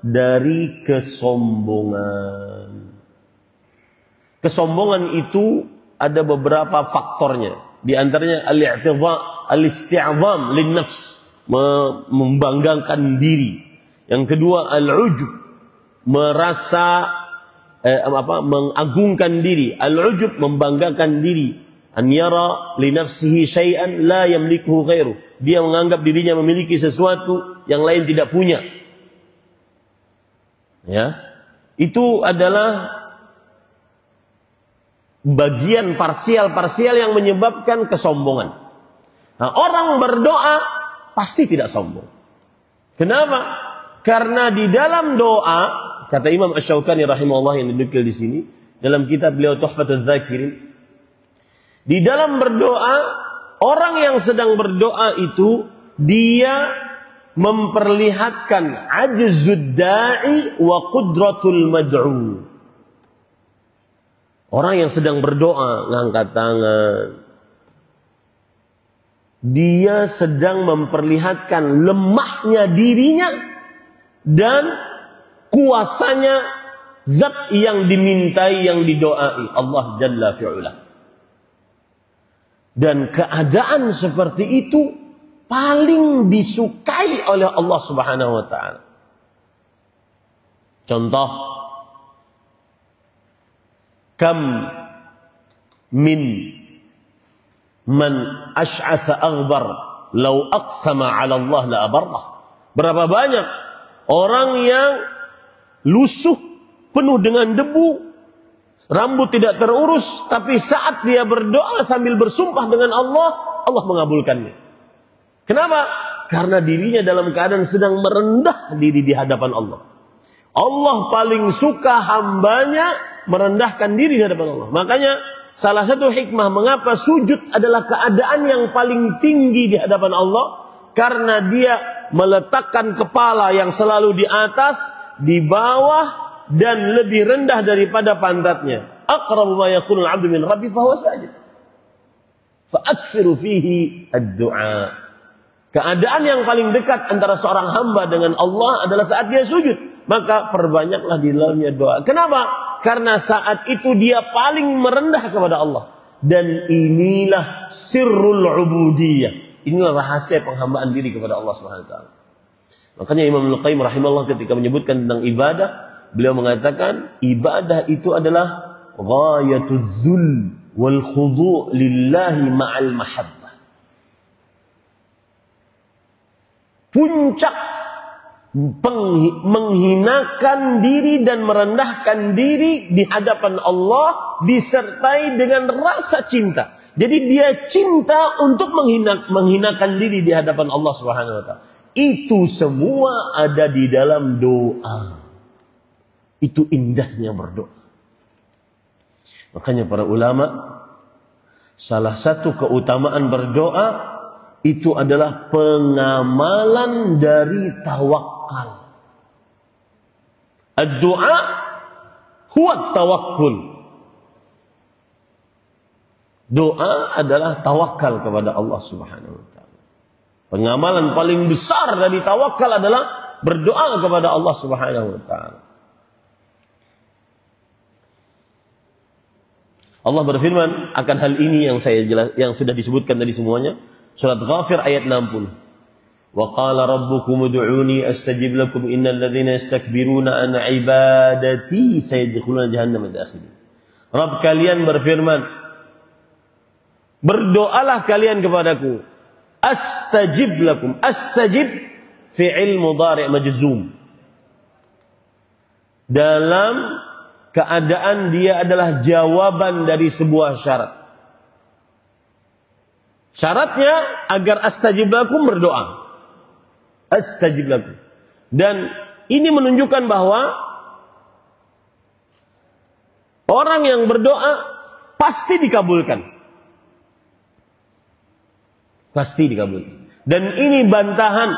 dari kesombongan. Kesombongan itu ada beberapa faktornya. Di antaranya al-isti'zam lin-nafs, membanggakan diri. Yang kedua al-ujub, merasa mengagungkan diri. Al-ujub, membanggakan diri. An yara li nafsihi syai'an la yamlikuhu ghairu. Dia menganggap dirinya memiliki sesuatu yang lain tidak punya. Ya. Itu adalah bagian parsial yang menyebabkan kesombongan. Nah, orang berdoa pasti tidak sombong. Kenapa? Karena di dalam doa, kata Imam Asy-Syaukani rahimahullah yang dinukil di sini dalam kitab beliau Tuhfatuz Dzakirin, di dalam berdoa, orang yang sedang berdoa itu dia memperlihatkan ajzud da'i wa qudratul mad'u. Orang yang sedang berdoa ngangkat tangan, dia sedang memperlihatkan lemahnya dirinya dan kuasanya zat yang dimintai, yang didoai, Allah Jalla fi'ula. Dan keadaan seperti itu paling disukai oleh Allah Subhanahu wa taala. Contoh, kam min man ash'atha aghbar law aqsama 'ala Allah la abarrah. Berapa banyak orang yang lusuh, penuh dengan debu, rambut tidak terurus, tapi saat dia berdoa sambil bersumpah dengan Allah, Allah mengabulkannya. Kenapa? Karena dirinya dalam keadaan sedang merendah diri di hadapan Allah. Allah paling suka hambanya merendahkan diri di hadapan Allah. Makanya salah satu hikmah mengapa sujud adalah keadaan yang paling tinggi di hadapan Allah, karena dia meletakkan kepala yang selalu di atas, di bawah, dan lebih rendah daripada pantatnya. Aqrabu ma yakunu al-'abdu min rabbi fa huwa sajid. Fa akthiru fihi ad-du'a. Keadaan yang paling dekat antara seorang hamba dengan Allah adalah saat dia sujud. Maka perbanyaklah di dalamnya doa. Kenapa? Karena saat itu dia paling merendah kepada Allah. Dan inilah sirrul ubudiyah. Inilah rahasia penghambaan diri kepada Allah Subhanahu wa taala. Makanya Imam Al-Qayyim rahimahullah ketika menyebutkan tentang ibadah, beliau mengatakan ibadah itu adalah ghayatuz dzul wal khudu' lillahi ma'al mahabbah. Puncak menghinakan diri dan merendahkan diri di hadapan Allah disertai dengan rasa cinta. Jadi dia cinta untuk menghinakan diri di hadapan Allah Subhanahu wa taala. Itu semua ada di dalam doa. Itu indahnya berdoa. Makanya para ulama, salah satu keutamaan berdoa itu adalah pengamalan dari tawakal. Ad-du'a huwa tawakkul. Doa adalah tawakal kepada Allah Subhanahu wa taala. Pengamalan paling besar dari tawakal adalah berdoa kepada Allah Subhanahu wa taala. Allah berfirman akan hal ini yang sudah disebutkan tadi semuanya. Surat Ghafir ayat 60. Wa qala rabbukum ud'uni astajib lakum innal ladzina yastakbiruna an ibadati sayadkhuluna jahannama dakhirin. Rabb kalian berfirman, berdoalah kalian kepadaku, astajib lakum. Astajib fi'il mudhari' majzum. Dalam keadaan dia adalah jawaban dari sebuah syarat. Syaratnya agar astajib lakum berdoa. Astajib lakum. Dan ini menunjukkan bahwa orang yang berdoa pasti dikabulkan. Pasti dikabulkan. Dan ini bantahan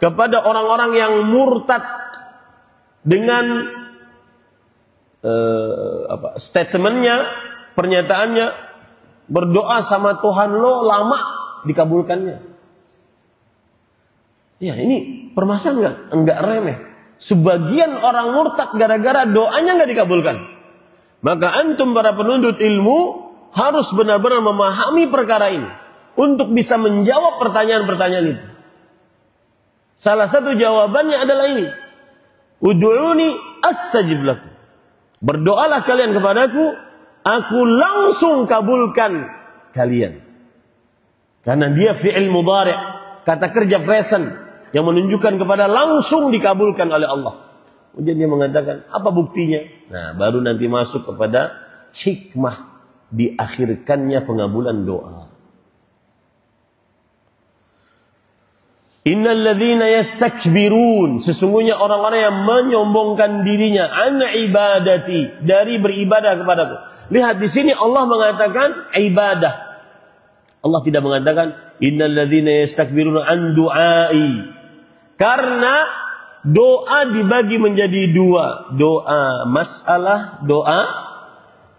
kepada orang-orang yang murtad dengan statementnya, pernyataannya, berdoa sama Tuhan lo lama dikabulkannya. Ya ini permasalahan enggak remeh. Sebagian orang murtad gara-gara doanya enggak dikabulkan. Maka antum para penuntut ilmu harus benar-benar memahami perkara ini untuk bisa menjawab pertanyaan-pertanyaan itu. Salah satu jawabannya adalah ini. Ud'uni astajib lakum. Berdoalah kalian kepadaku, aku langsung kabulkan kalian. Karena dia fi'il mudhari', kata kerja present yang menunjukkan kepada langsung dikabulkan oleh Allah. Kemudian dia mengatakan, apa buktinya? Nah, baru nanti masuk kepada hikmah diakhirkannya pengabulan doa. Innal ladzina yastakbirun, sesungguhnya orang-orang yang menyombongkan dirinya an ibadati, dari beribadah kepadaku. Lihat di sini Allah mengatakan ibadah. Allah tidak mengatakan innal ladzina yastakbiruna an du'ai. Karena doa dibagi menjadi dua, doa masalah, doa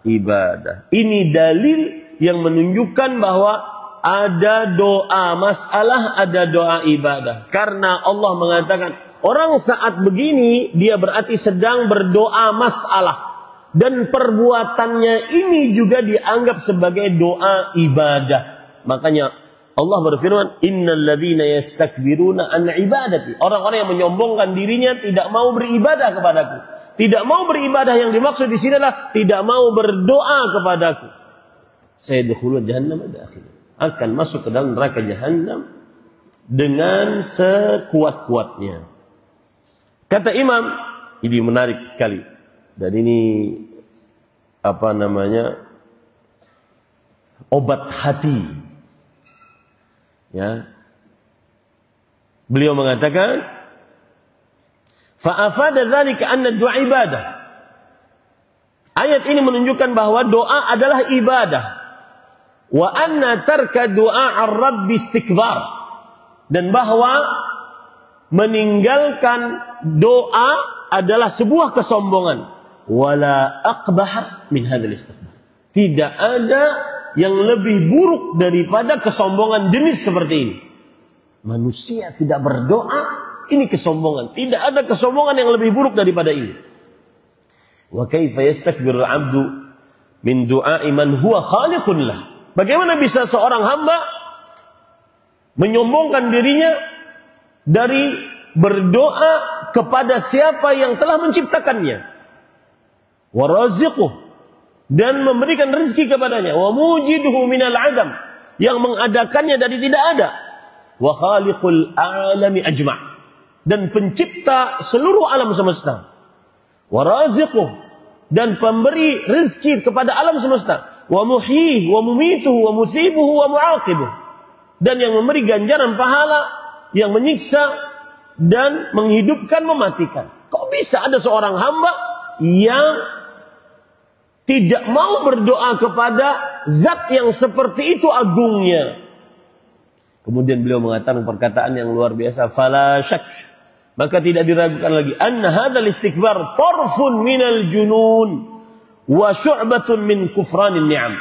ibadah. Ini dalil yang menunjukkan bahwa ada doa masalah, ada doa ibadah. Karena Allah mengatakan orang saat begini dia berarti sedang berdoa masalah. Dan perbuatannya ini juga dianggap sebagai doa ibadah. Makanya Allah berfirman, innal ladzina yastakbiruna an ibadati. Orang-orang yang menyombongkan dirinya tidak mau beribadah kepadaku. Tidak mau beribadah, yang dimaksud di sini adalah tidak mau berdoa kepadaku. Sayadkhuluna jahannama dakhirin. Akan masuk ke dalam neraka jahanam dengan sekuat-kuatnya. Kata Imam, ini menarik sekali. Dan ini obat hati. Ya. Beliau mengatakan, fa afada dzalika anna du'a ibadah. Ayat ini menunjukkan bahwa doa adalah ibadah. Wa anna tarka du'a ar-rabb istikbar. Dan bahwa meninggalkan doa adalah sebuah kesombongan. Wala aqbah min hadzal istikbar. Tidak ada yang lebih buruk daripada kesombongan jenis seperti ini. Manusia tidak berdoa, ini kesombongan. Tidak ada kesombongan yang lebih buruk daripada ini. Wa kaifa yastakbiru al-'abdu min du'a'i man huwa khaliqun lah. Bagaimana bisa seorang hamba menyombongkan dirinya dari berdoa kepada siapa yang telah menciptakannya, wa raziquh, dan memberikan rezeki kepadanya, wa mujiduhu minal adam, yang mengadakannya dari tidak ada, wa khaliqul alami ajma', dan pencipta seluruh alam semesta, wa raziquh, dan pemberi rezeki kepada alam semesta, wa muhyih wa mumituhu wa musibuhu wa mu'aqibuh, dan yang memberi ganjaran pahala, yang menyiksa dan menghidupkan, mematikan. Kok bisa ada seorang hamba yang tidak mau berdoa kepada zat yang seperti itu agungnya? Kemudian beliau mengatakan perkataan yang luar biasa, fala syak, maka tidak diragukan lagi, anna hadzal istikbar tarfun minal junun wa syu'batun min kufranin ni'am.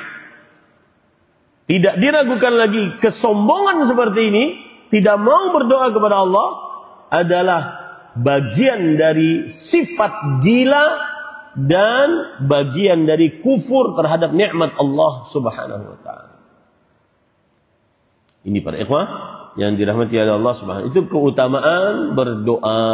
Tidak diragukan lagi, kesombongan seperti ini, tidak mau berdoa kepada Allah, adalah bagian dari sifat gila dan bagian dari kufur terhadap nikmat Allah Subhanahu wa taala. Ini para ikhwah yang dirahmati oleh Allah Subhanahu. Itu keutamaan berdoa.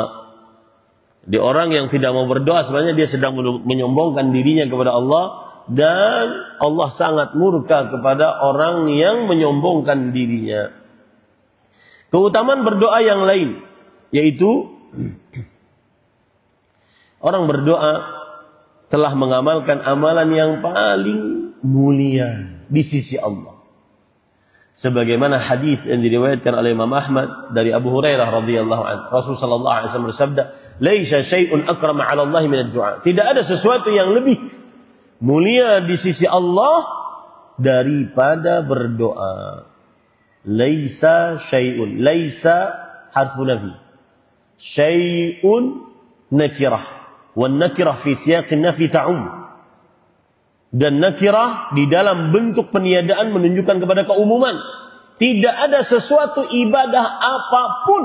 Di orang yang tidak mau berdoa sebenarnya dia sedang menyombongkan dirinya kepada Allah, dan Allah sangat murka kepada orang yang menyombongkan dirinya. Keutamaan berdoa yang lain, yaitu orang berdoa telah mengamalkan amalan yang paling mulia di sisi Allah. Sebagaimana hadis yang diriwayatkan oleh Imam Ahmad dari Abu Hurairah radhiyallahu anhu, Rasulullah sallallahu alaihi wasallam bersabda, "Laisa syai'un akrama 'ala Allah min ad-du'a." Tidak ada sesuatu yang lebih mulia di sisi Allah daripada berdoa. Laisa syai'un, laisa harfu nafi, syai'un nakirah, wan nakirah fi siyaqin nafi ta'um, dan nakirah di dalam bentuk peniadaan menunjukkan kepada keumuman. Tidak ada sesuatu ibadah apapun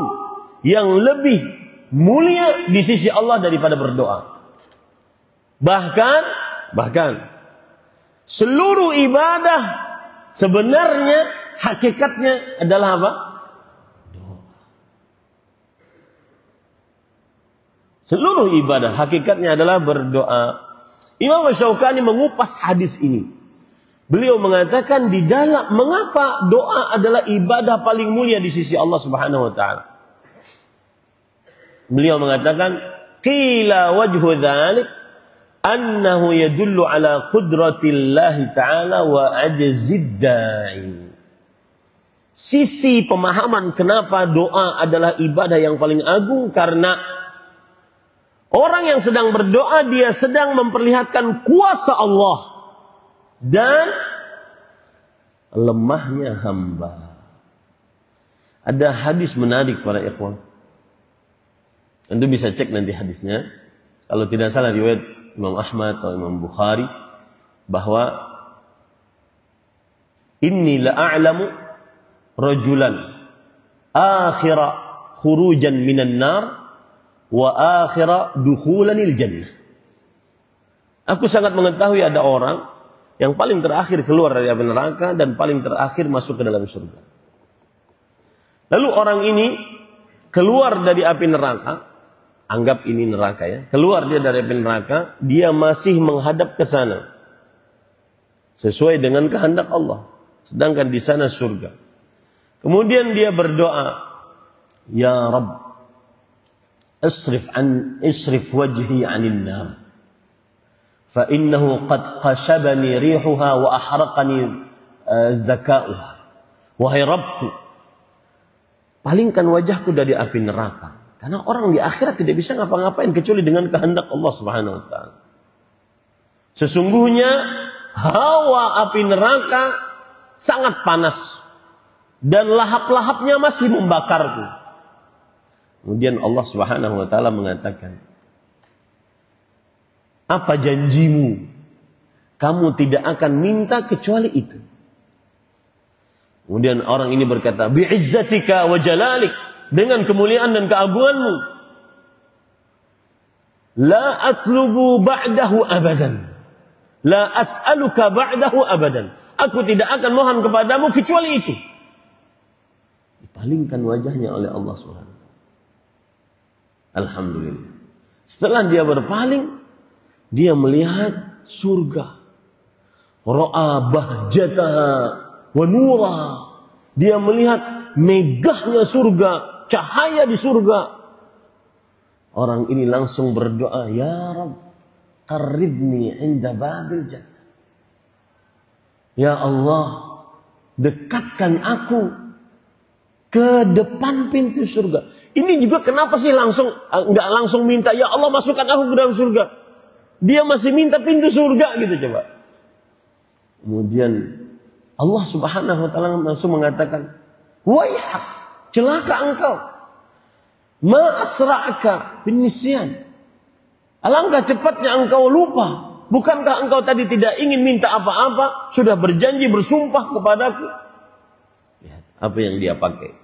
yang lebih mulia di sisi Allah daripada berdoa. Bahkan seluruh ibadah sebenarnya hakikatnya adalah apa? Doa. Seluruh ibadah hakikatnya adalah berdoa. Imam Syaukani mengupas hadis ini. Beliau mengatakan di dalam mengapa doa adalah ibadah paling mulia di sisi Allah Subhanahu wa taala. Beliau mengatakan, qila wajhu dzalik annahu yadullu ala qudratillahi ta'ala wa ajzid da'i. Sisi pemahaman kenapa doa adalah ibadah yang paling agung, karena orang yang sedang berdoa dia sedang memperlihatkan kuasa Allah dan lemahnya hamba. Ada hadis menarik para ikhwan. Anda bisa cek nanti hadisnya. Kalau tidak salah riwayat Imam Ahmad atau Imam Bukhari, bahwa inni la'alamu rajulan akhira khurujan minan nar wa akhira dukhulanil jannah. Aku sangat mengetahui ada orang yang paling terakhir keluar dari api neraka dan paling terakhir masuk ke dalam surga. Lalu orang ini keluar dari api neraka, anggap ini neraka ya, keluar dia dari api neraka, dia masih menghadap ke sana sesuai dengan kehendak Allah, sedangkan di sana surga. Kemudian dia berdoa, ya Rabb, isrif wajhi 'anil nar, fa innahu qad qashabani rihuha wa ahraqani zakauha. Wahai Rabbku, palingkan wajahku dari api neraka, karena orang di akhirat tidak bisa ngapa-ngapain kecuali dengan kehendak Allah Subhanahu wa taala. Sesungguhnya hawa api neraka sangat panas dan lahap-lahapnya masih membakarku. Kemudian Allah Subhanahu wa taala mengatakan, apa janjimu? Kamu tidak akan minta kecuali itu. Kemudian orang ini berkata, bi'izzatika wa jalalik, dengan kemuliaan dan keagunganmu, la atlubu ba'dahu abadan, la as'aluka ba'dahu abadan. Aku tidak akan mohon kepadamu kecuali itu. Dipalingkan wajahnya oleh Allah Subhanahu wa taala. Alhamdulillah. Setelah dia berpaling, dia melihat surga. Ra'a bahjataha wa nura. Dia melihat megahnya surga, cahaya di surga. Orang ini langsung berdoa, ya Rabb, qarribni inda babil jannah. Ya Allah, dekatkan aku ke depan pintu surga. Ini juga kenapa sih nggak langsung minta, ya Allah masukkan aku ke dalam surga. Dia masih minta pintu surga gitu coba. Kemudian Allah Subhanahu wa taala langsung mengatakan, wayhak, celaka engkau. Ma asra'aka bin nisyan. Alangkah cepatnya engkau lupa. Bukankah engkau tadi tidak ingin minta apa-apa, sudah berjanji bersumpah kepadaku? Lihat apa yang dia pakai.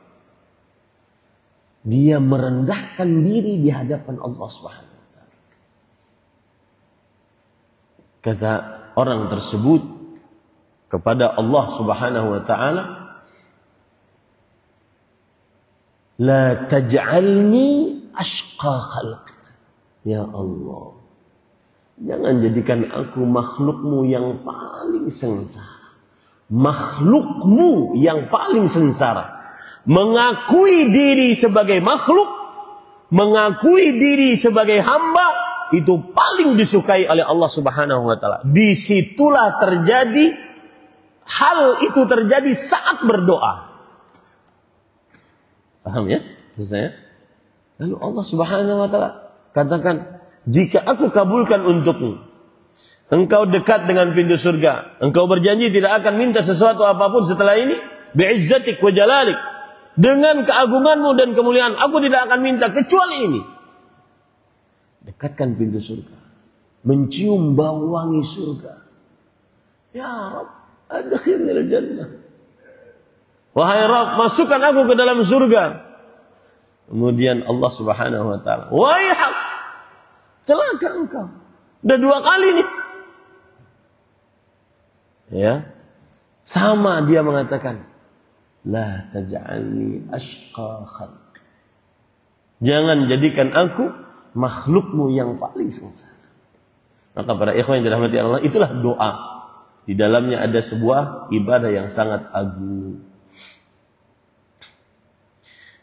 Dia merendahkan diri di hadapan Allah Subhanahu wa taala. Kata orang tersebut kepada Allah Subhanahu wa taala, la taj'alni ashqa khalqika. Ya Allah, jangan jadikan aku makhlukmu yang paling sengsara. Makhlukmu yang paling sengsara. Mengakui diri sebagai makhluk, mengakui diri sebagai hamba, itu paling disukai oleh Allah Subhanahu wa taala. Disitulah terjadi, hal itu terjadi saat berdoa. Paham ya? Saya. Lalu Allah Subhanahu wa taala katakan, jika aku kabulkan untukmu, engkau dekat dengan pintu surga, engkau berjanji tidak akan minta sesuatu apapun setelah ini, bi'izzatik wa jalalik, dengan keagunganmu dan kemuliaan, aku tidak akan minta kecuali ini. Dekatkan pintu surga, mencium bau wangi surga. Ya Rabb, adkhilnil jannah. Wahai Rabb, masukkan aku ke dalam surga. Kemudian Allah Subhanahu wa taala, wayhak, celaka engkau. Udah 2 kali nih. Ya. Sama dia mengatakan, la taj'alni ashqa khalq. Jangan jadikan aku makhlukmu yang paling sengsara. Maka para ikhwan yang dirahmati Allah, itulah doa. Di dalamnya ada sebuah ibadah yang sangat agung.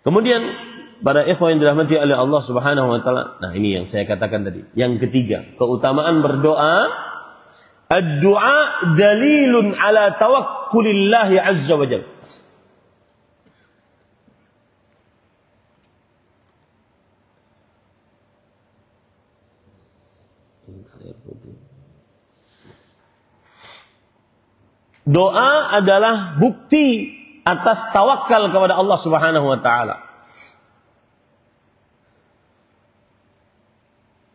Kemudian para ikhwan yang dirahmati oleh Allah Subhanahu wa taala. Nah, ini yang saya katakan tadi. Yang ketiga, keutamaan berdoa. Ad-du'a dalilun ala tawakkulillahi azza wa jalla. Doa adalah bukti atas tawakal kepada Allah Subhanahu wa taala.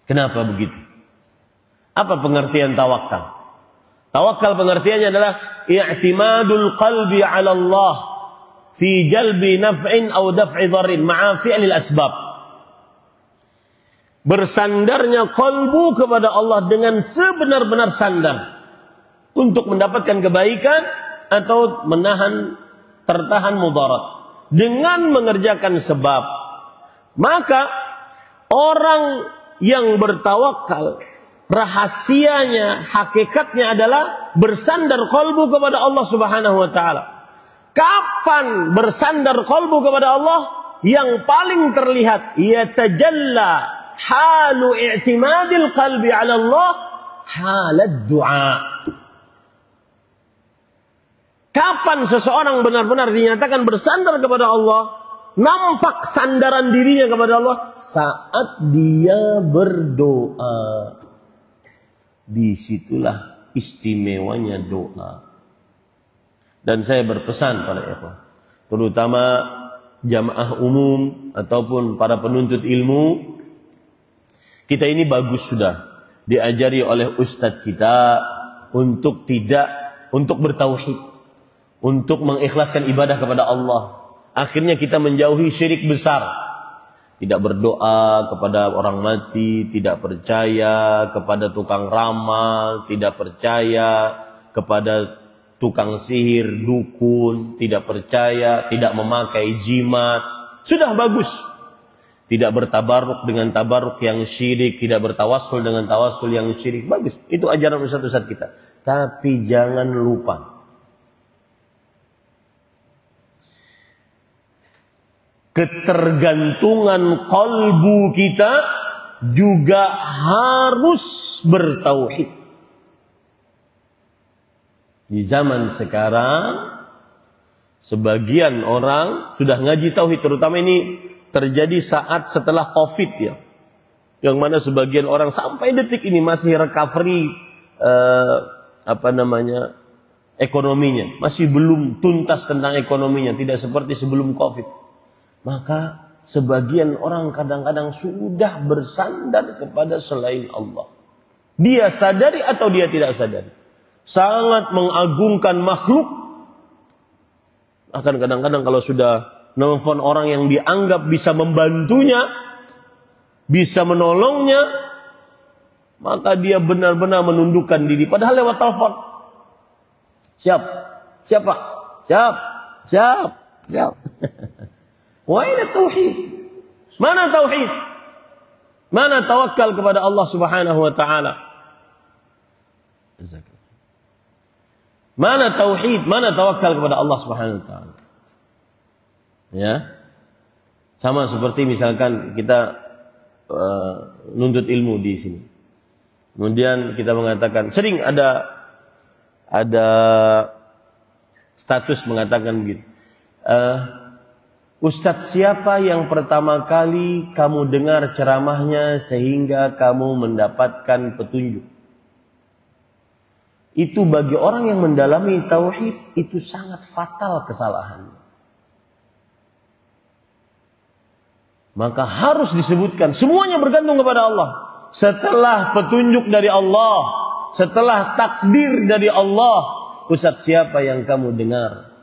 Kenapa begitu? Apa pengertian tawakal? Tawakal pengertiannya adalah i'timadul qalbi 'ala Allah fi jalbi naf'in aw daf'i dharrin ma'a fi'lil asbab. Bersandarnya qalbu kepada Allah dengan sebenar-benar sandar untuk mendapatkan kebaikan atau tertahan mudarat dengan mengerjakan sebab. Maka orang yang bertawakal, rahasianya, hakikatnya adalah bersandar qalbu kepada Allah Subhanahu wa taala. Kapan bersandar qalbu kepada Allah? Yang paling terlihat, yatajalla halu i'timadil qalbi 'ala Allah halad du'a. Kapan seseorang benar-benar dinyatakan bersandar kepada Allah, nampak sandaran dirinya kepada Allah saat dia berdoa. Disitulah istimewanya doa. Dan saya berpesan pada ikhwan, terutama jamaah umum ataupun para penuntut ilmu, kita ini bagus sudah diajari oleh ustadz kita untuk bertauhid, untuk mengikhlaskan ibadah kepada Allah. Akhirnya kita menjauhi syirik besar. Tidak berdoa kepada orang mati, tidak percaya kepada tukang ramal, tidak percaya kepada tukang sihir, dukun, tidak percaya, tidak memakai jimat. Sudah bagus. Tidak bertabaruk dengan tabaruk yang syirik, tidak bertawassul dengan tawassul yang syirik. Bagus. Itu ajaran ustaz-ustaz kita. Tapi jangan lupa, ketergantungan kalbu kita juga harus bertauhid. Di zaman sekarang sebagian orang sudah ngaji tauhid, terutama ini terjadi saat setelah Covid ya. Yang mana sebagian orang sampai detik ini masih recovery ekonominya, masih belum tuntas tentang ekonominya, tidak seperti sebelum Covid. Maka sebagian orang kadang-kadang sudah bersandar kepada selain Allah. Dia sadari atau dia tidak sadari, sangat mengagungkan makhluk. Akan kadang-kadang kalau sudah nelfon orang yang dianggap bisa membantunya, bisa menolongnya, maka dia benar-benar menundukkan diri. Padahal lewat telepon, siap. Wa ina tauhid? Mana tauhid? Mana tawakal kepada Allah Subhanahu wa taala? Mana tauhid? Mana tawakal kepada Allah Subhanahu wa taala? Ya. Sama seperti misalkan kita nuntut ilmu di sini. Kemudian kita mengatakan, sering ada status mengatakan begitu. Ustadz siapa yang pertama kali kamu dengar ceramahnya sehingga kamu mendapatkan petunjuk? Itu bagi orang yang mendalami tauhid itu sangat fatal kesalahan. Maka harus disebutkan semuanya bergantung kepada Allah. Setelah petunjuk dari Allah, setelah takdir dari Allah, ustadz siapa yang kamu dengar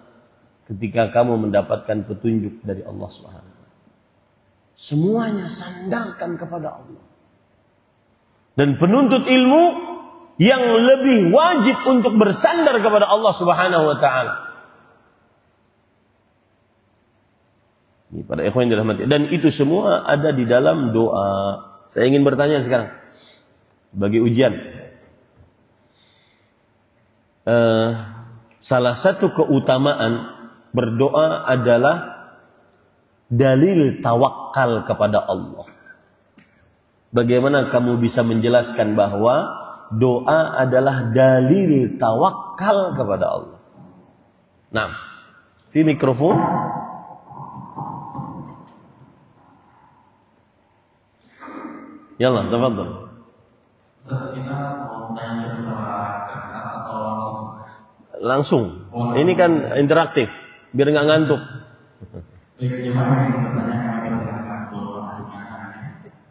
ketika kamu mendapatkan petunjuk dari Allah Subhanahu. Semuanya sandarkan kepada Allah. Dan penuntut ilmu yang lebih wajib untuk bersandar kepada Allah Subhanahu wa taala. Ini pada ikhwan yang dirahmati. Dan itu semua ada di dalam doa. Saya ingin bertanya sekarang bagi ujian. Salah satu keutamaan berdoa adalah dalil tawakal kepada Allah. Bagaimana kamu bisa menjelaskan bahwa doa adalah dalil tawakal kepada Allah? Nah, di mikrofon. Yallah, tafadhal. Kita mau tanya sama kertas atau langsung? Ini kan interaktif, biar nggak ngantuk.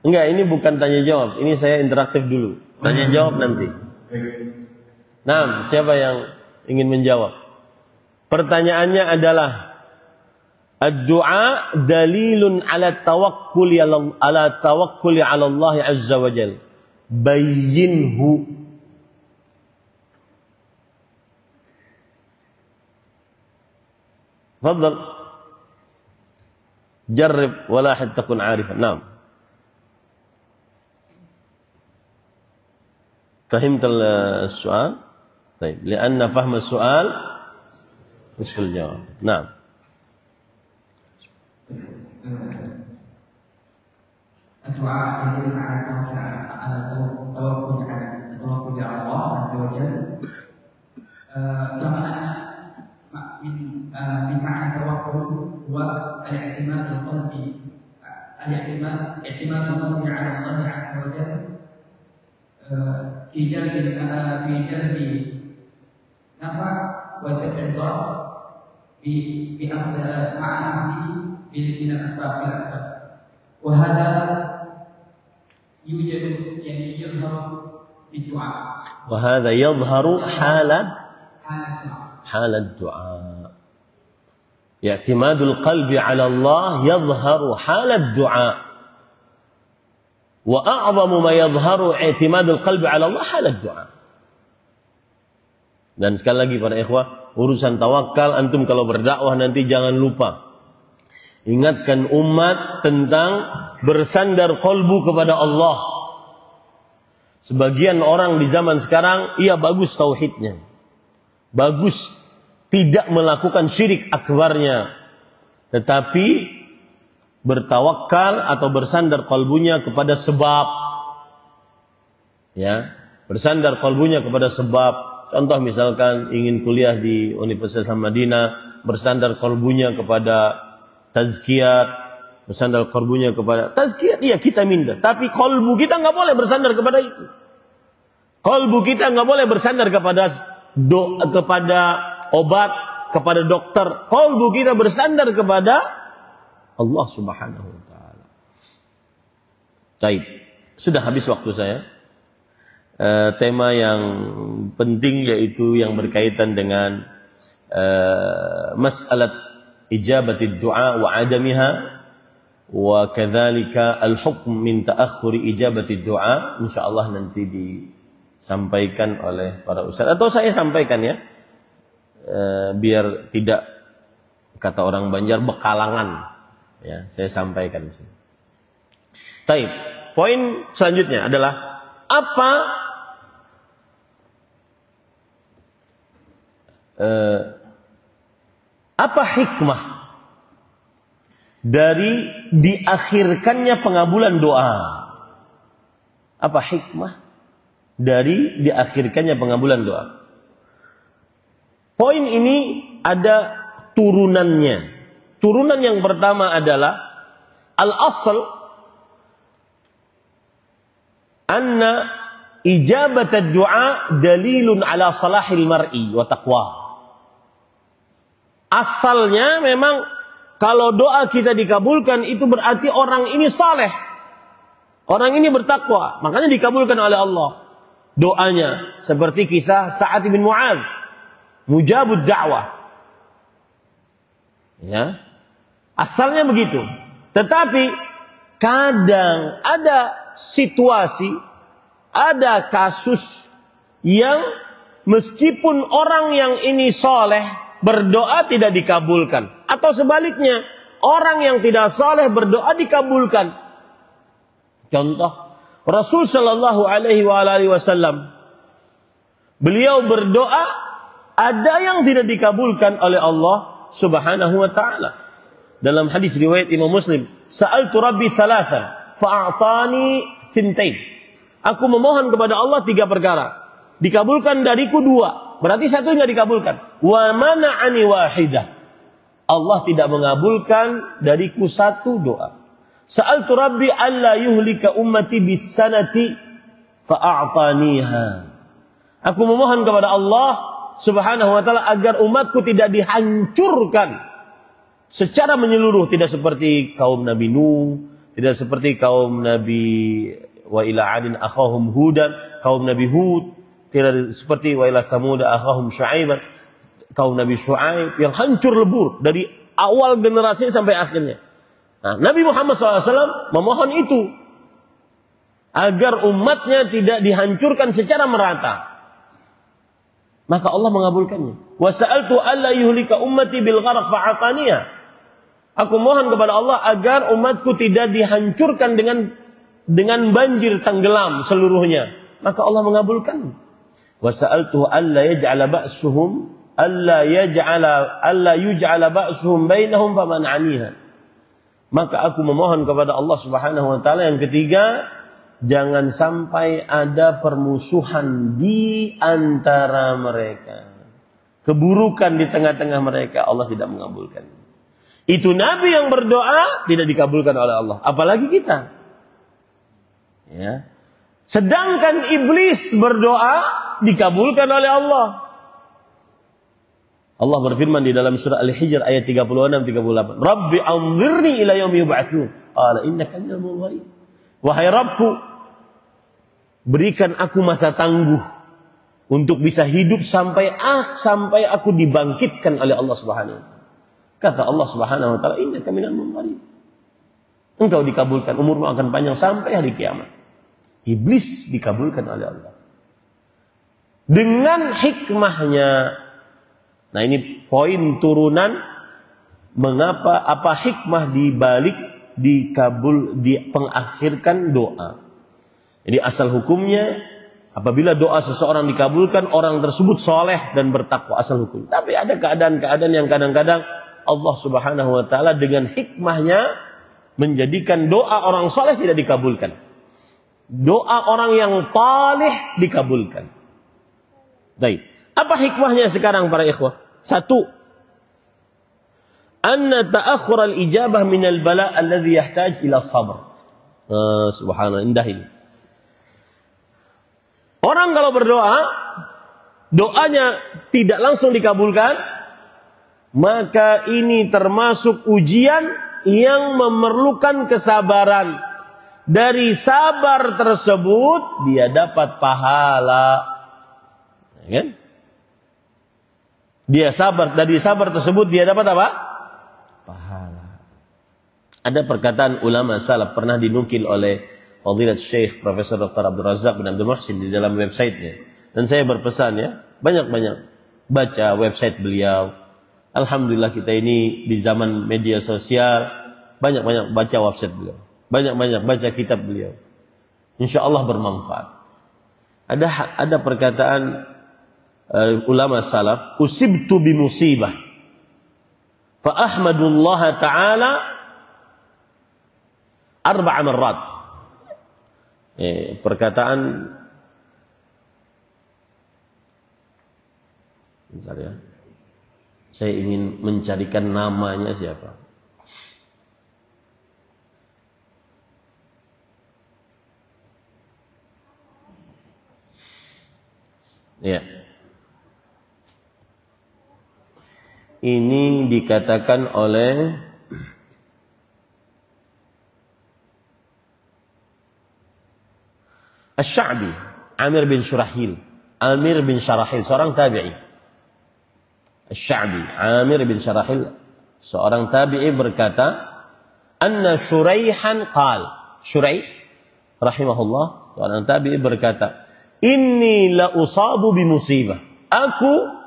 Enggak, ini bukan tanya jawab. Ini saya interaktif dulu. Tanya jawab nanti. Nah, siapa yang ingin menjawab? Pertanyaannya adalah, ad-du'a dalilun ala tawakkuli ala Allah azza wa jalla. Bayyinhu. Fadhal. Jarrib wala hatta takun 'arifan. Naam. فهمت السؤال؟ طيب، لأن فهم السؤال نصف الجواب. نعم. الدعاء دليل على التوكل على الله عز وجل. كما أن من معنى التوكل هو الاعتماد القلبي على الله عز وجل في جلب نفع ودفع ضر مع أخذه من الأسباب وهذا يوجد يعني يظهر في الدعاء وهذا يظهر حال الدعاء اعتماد القلب على الله يظهر حال الدعاء وأعظم ما يظهر اعتماد القلب على الله حال الدعاء. Dan sekali lagi para ikhwah, urusan tawakal antum kalau berdakwah nanti jangan lupa ingatkan umat tentang bersandar qalbu kepada Allah. Sebagian orang di zaman sekarang iya bagus tauhidnya, bagus tidak melakukan syirik akbarnya, tetapi bertawakal atau bersandar qalbunya kepada sebab, ya, bersandar qalbunya kepada sebab. Contoh misalkan ingin kuliah di Universitas Madinah, bersandar qalbunya kepada tazkiyat, bersandar qalbunya kepada tazkiyat, iya kita minta, tapi qalbu kita nggak boleh bersandar kepada itu. Qalbu kita nggak boleh bersandar kepada kepada obat, kepada dokter. Qalbu kita bersandar kepada Allah Subhanahu wa taala. Baik, sudah habis waktu saya. Tema yang penting yaitu yang berkaitan dengan mas'alat ijabatid du'a wa adamiha wa kadzalika al-hukm min ta'akhkhuri ijabatid du'a. Insyaallah nanti disampaikan oleh para ustaz atau saya sampaikan ya, biar tidak kata orang Banjar bekalangan ya, saya sampaikan sini. Baik, poin selanjutnya adalah apa hikmah dari diakhirkannya pengabulan doa? Apa hikmah dari diakhirkannya pengabulan doa? Poin ini ada turunannya. Turunan yang pertama adalah al-asl anna ijabat ad-du'a dalilun ala salahil mar'i wa taqwa. Asalnya memang kalau doa kita dikabulkan itu berarti orang ini saleh, orang ini bertakwa, makanya dikabulkan oleh Allah doanya. Seperti kisah Sa'ad bin Mu'adz, mujabud da'wah. Ya, asalnya begitu. Tetapi kadang ada situasi, ada kasus yang meskipun orang yang ini soleh berdoa tidak dikabulkan, atau sebaliknya orang yang tidak soleh berdoa dikabulkan. Contoh Rasul Shallallahu Alaihi Wasallam, beliau berdoa ada yang tidak dikabulkan oleh Allah Subhanahu Wa Taala. Dalam hadis riwayat Imam Muslim, Sa'altu Rabbi thalathan fa'atani thintain. Aku memohon kepada Allah 3 perkara, dikabulkan dariku 2. Berarti 1 nggak dikabulkan. Wa mana'ani wahidah. Allah tidak mengabulkan dariku 1 doa. Sa'altu Rabbi alla yuhlika ummati bis-sanati fa'a'taniha. Aku memohon kepada Allah Subhanahu wa taala agar umatku tidak dihancurkan secara menyeluruh, tidak seperti kaum Nabi Nuh, tidak seperti kaum Nabi wa ila 'adin akhahum hudan, kaum Nabi Hud, tidak seperti wa ila Thamud akhahum Syu'aiban, kaum Nabi Syu'aib yang hancur lebur dari awal generasi sampai akhirnya. Nah, Nabi Muhammad SAW memohon itu agar umatnya tidak dihancurkan secara merata. Maka Allah mengabulkannya. Wa sa'altu alla yuhlika ummati bil gharq fa'ataniya. Aku mohon kepada Allah agar umatku tidak dihancurkan dengan banjir tenggelam seluruhnya. Maka Allah mengabulkan. Wa sa'altu alla yaj'ala ba'suhum alla yuj'ala ba'suhum bainahum faman'aniha. Maka aku memohon kepada Allah Subhanahu wa taala yang ketiga, jangan sampai ada permusuhan di antara mereka, keburukan di tengah-tengah mereka. Allah tidak mengabulkan. Itu Nabi yang berdoa tidak dikabulkan oleh Allah, apalagi kita. Ya. Sedangkan iblis berdoa dikabulkan oleh Allah. Allah berfirman di dalam surah Al-Hijr ayat 36-38. Rabbi anzirni ila yaumi yub'atsun. Qala innaka minal munzirin. Wahai Rabbku, berikan aku masa tangguh untuk bisa hidup sampai aku dibangkitkan oleh Allah Subhanahu wa taala. Kata Allah Subhanahu wa taala, innaka minal munzirin. Engkau dikabulkan, umurmu akan panjang sampai hari kiamat. Iblis dikabulkan oleh Allah. Dengan hikmahnya. Nah, ini poin turunan mengapa, apa hikmah dibalik pengakhirkan doa. Jadi asal hukumnya apabila doa seseorang dikabulkan, orang tersebut soleh dan bertakwa, asal hukum. Tapi ada keadaan-keadaan yang kadang-kadang Allah Subhanahu wa taala dengan hikmahnya menjadikan doa orang soleh tidak dikabulkan. Doa orang yang talih dikabulkan. Baik. Apa hikmahnya sekarang para ikhwah? Satu, anna ta'akhur al-ijabah min al-bala' alladhi yahtaj ila sabr. Subhanallah, indah ini. Orang kalau berdoa, doanya tidak langsung dikabulkan, maka ini termasuk ujian yang memerlukan kesabaran. Dari sabar tersebut dia dapat pahala. Ya kan? Dia sabar, dari sabar tersebut dia dapat apa? Pahala. Ada perkataan ulama salaf pernah dinukil oleh Fadilat Syekh Profesor Dr. Abdul Razak bin Abdul Muhsin di dalam websitenya. Dan saya berpesan ya, banyak-banyak baca website beliau. Alhamdulillah kita ini di zaman media sosial banyak-banyak baca website beliau. Banyak-banyak baca kitab beliau. Insya Allah bermanfaat. Ada perkataan ulama salaf, usibtu bi musibah fa ahmadullah ta'ala arba'a marrat. Perkataan bentar ya. Saya ingin mencarikan namanya siapa. Ya. Ini dikatakan oleh Asy-Sya'bi, Amir bin Syarahil, seorang tabi'i. Asy-Sya'bi, Amir bin Syarahil, seorang tabi'i berkata, anna Syuraihan qal, Syuraih rahimahullah, seorang tabi'i berkata, inni la usabu bi musibah. Aku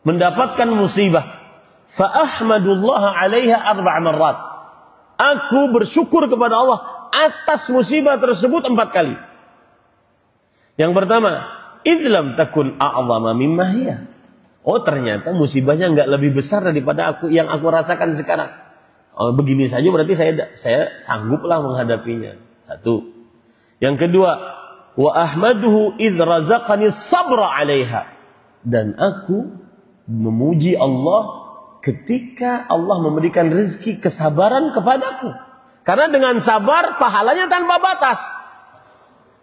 mendapatkan musibah. Fa ahmadullah 'alaiha arba' marrat. Aku bersyukur kepada Allah atas musibah tersebut 4 kali. Yang pertama, idlam takun a'zama mimma hiya. Oh, ternyata musibahnya enggak lebih besar daripada yang aku rasakan sekarang. Oh, begini saja berarti saya sangguplah menghadapinya. Satu. Yang kedua, wa ahmaduhu idz razaqani sabra 'alaiha. Dan aku memuji Allah ketika Allah memberikan rezeki kesabaran kepadaku. Karena dengan sabar pahalanya tanpa batas.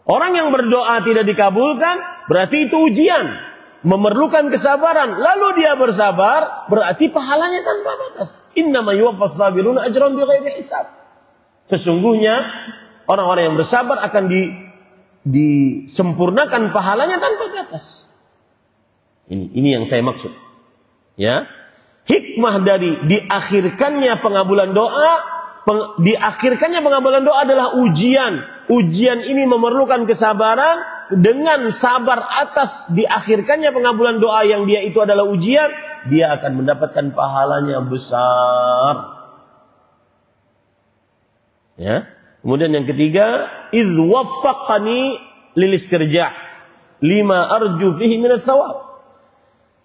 Orang yang berdoa tidak dikabulkan berarti itu ujian, memerlukan kesabaran. Lalu dia bersabar berarti pahalanya tanpa batas. Innama yuwaffas sabiruna ajran bighairi hisab. Sesungguhnya orang-orang yang bersabar akan disempurnakan pahalanya tanpa batas. Ini yang saya maksud. Ya. Hikmah dari diakhirkannya pengabulan doa adalah ujian. Ujian ini memerlukan kesabaran. Dengan sabar atas diakhirkannya pengabulan doa yang dia itu adalah ujian, dia akan mendapatkan pahalanya besar. Ya. Kemudian yang ketiga, idz waffaqani lil istirja' lima arju fihi min ats-tsawab.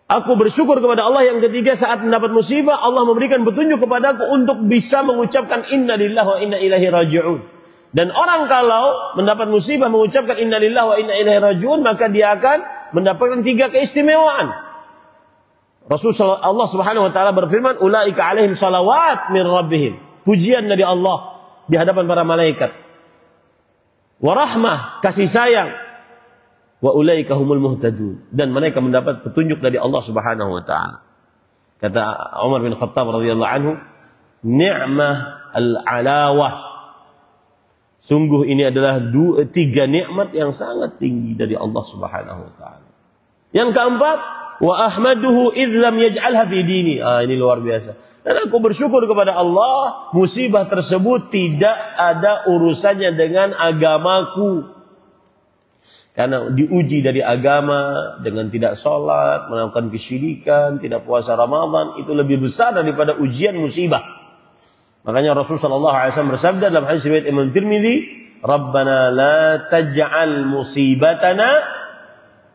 Aku bersyukur kepada Allah yang ketiga saat mendapat musibah, Allah memberikan petunjuk kepadaku untuk bisa mengucapkan inna lillahi wa inna ilaihi raji'un. Dan orang kalau mendapat musibah mengucapkan inna lillahi wa inna ilaihi raji'un, maka dia akan mendapatkan 3 keistimewaan. Rasulullah Allah Subhanahu wa taala berfirman, ulaika alaihim salawat min rabbihim. Pujian dari Allah di hadapan para malaikat. Wa rahmah, kasih sayang. Wa ulaika humul muhtadun, dan mereka mendapat petunjuk dari Allah Subhanahu wa taala. Kata Umar bin Khattab radhiyallahu anhu, ni'mah al-alawah. Sungguh ini adalah tiga nikmat yang sangat tinggi dari Allah Subhanahu wa taala. Yang keempat, wa ahmaduhu idz lam yaj'alha fi dini. Ini luar biasa. Dan aku bersyukur kepada Allah, musibah tersebut tidak ada urusannya dengan agamaku. Karena diuji dari agama dengan tidak sholat, melakukan kesyirikan, tidak puasa Ramadan, itu lebih besar daripada ujian musibah. Makanya Rasulullah SAW bersabda dalam hadis riwayat Imam Tirmidzi, Rabbana la taj'al musibatana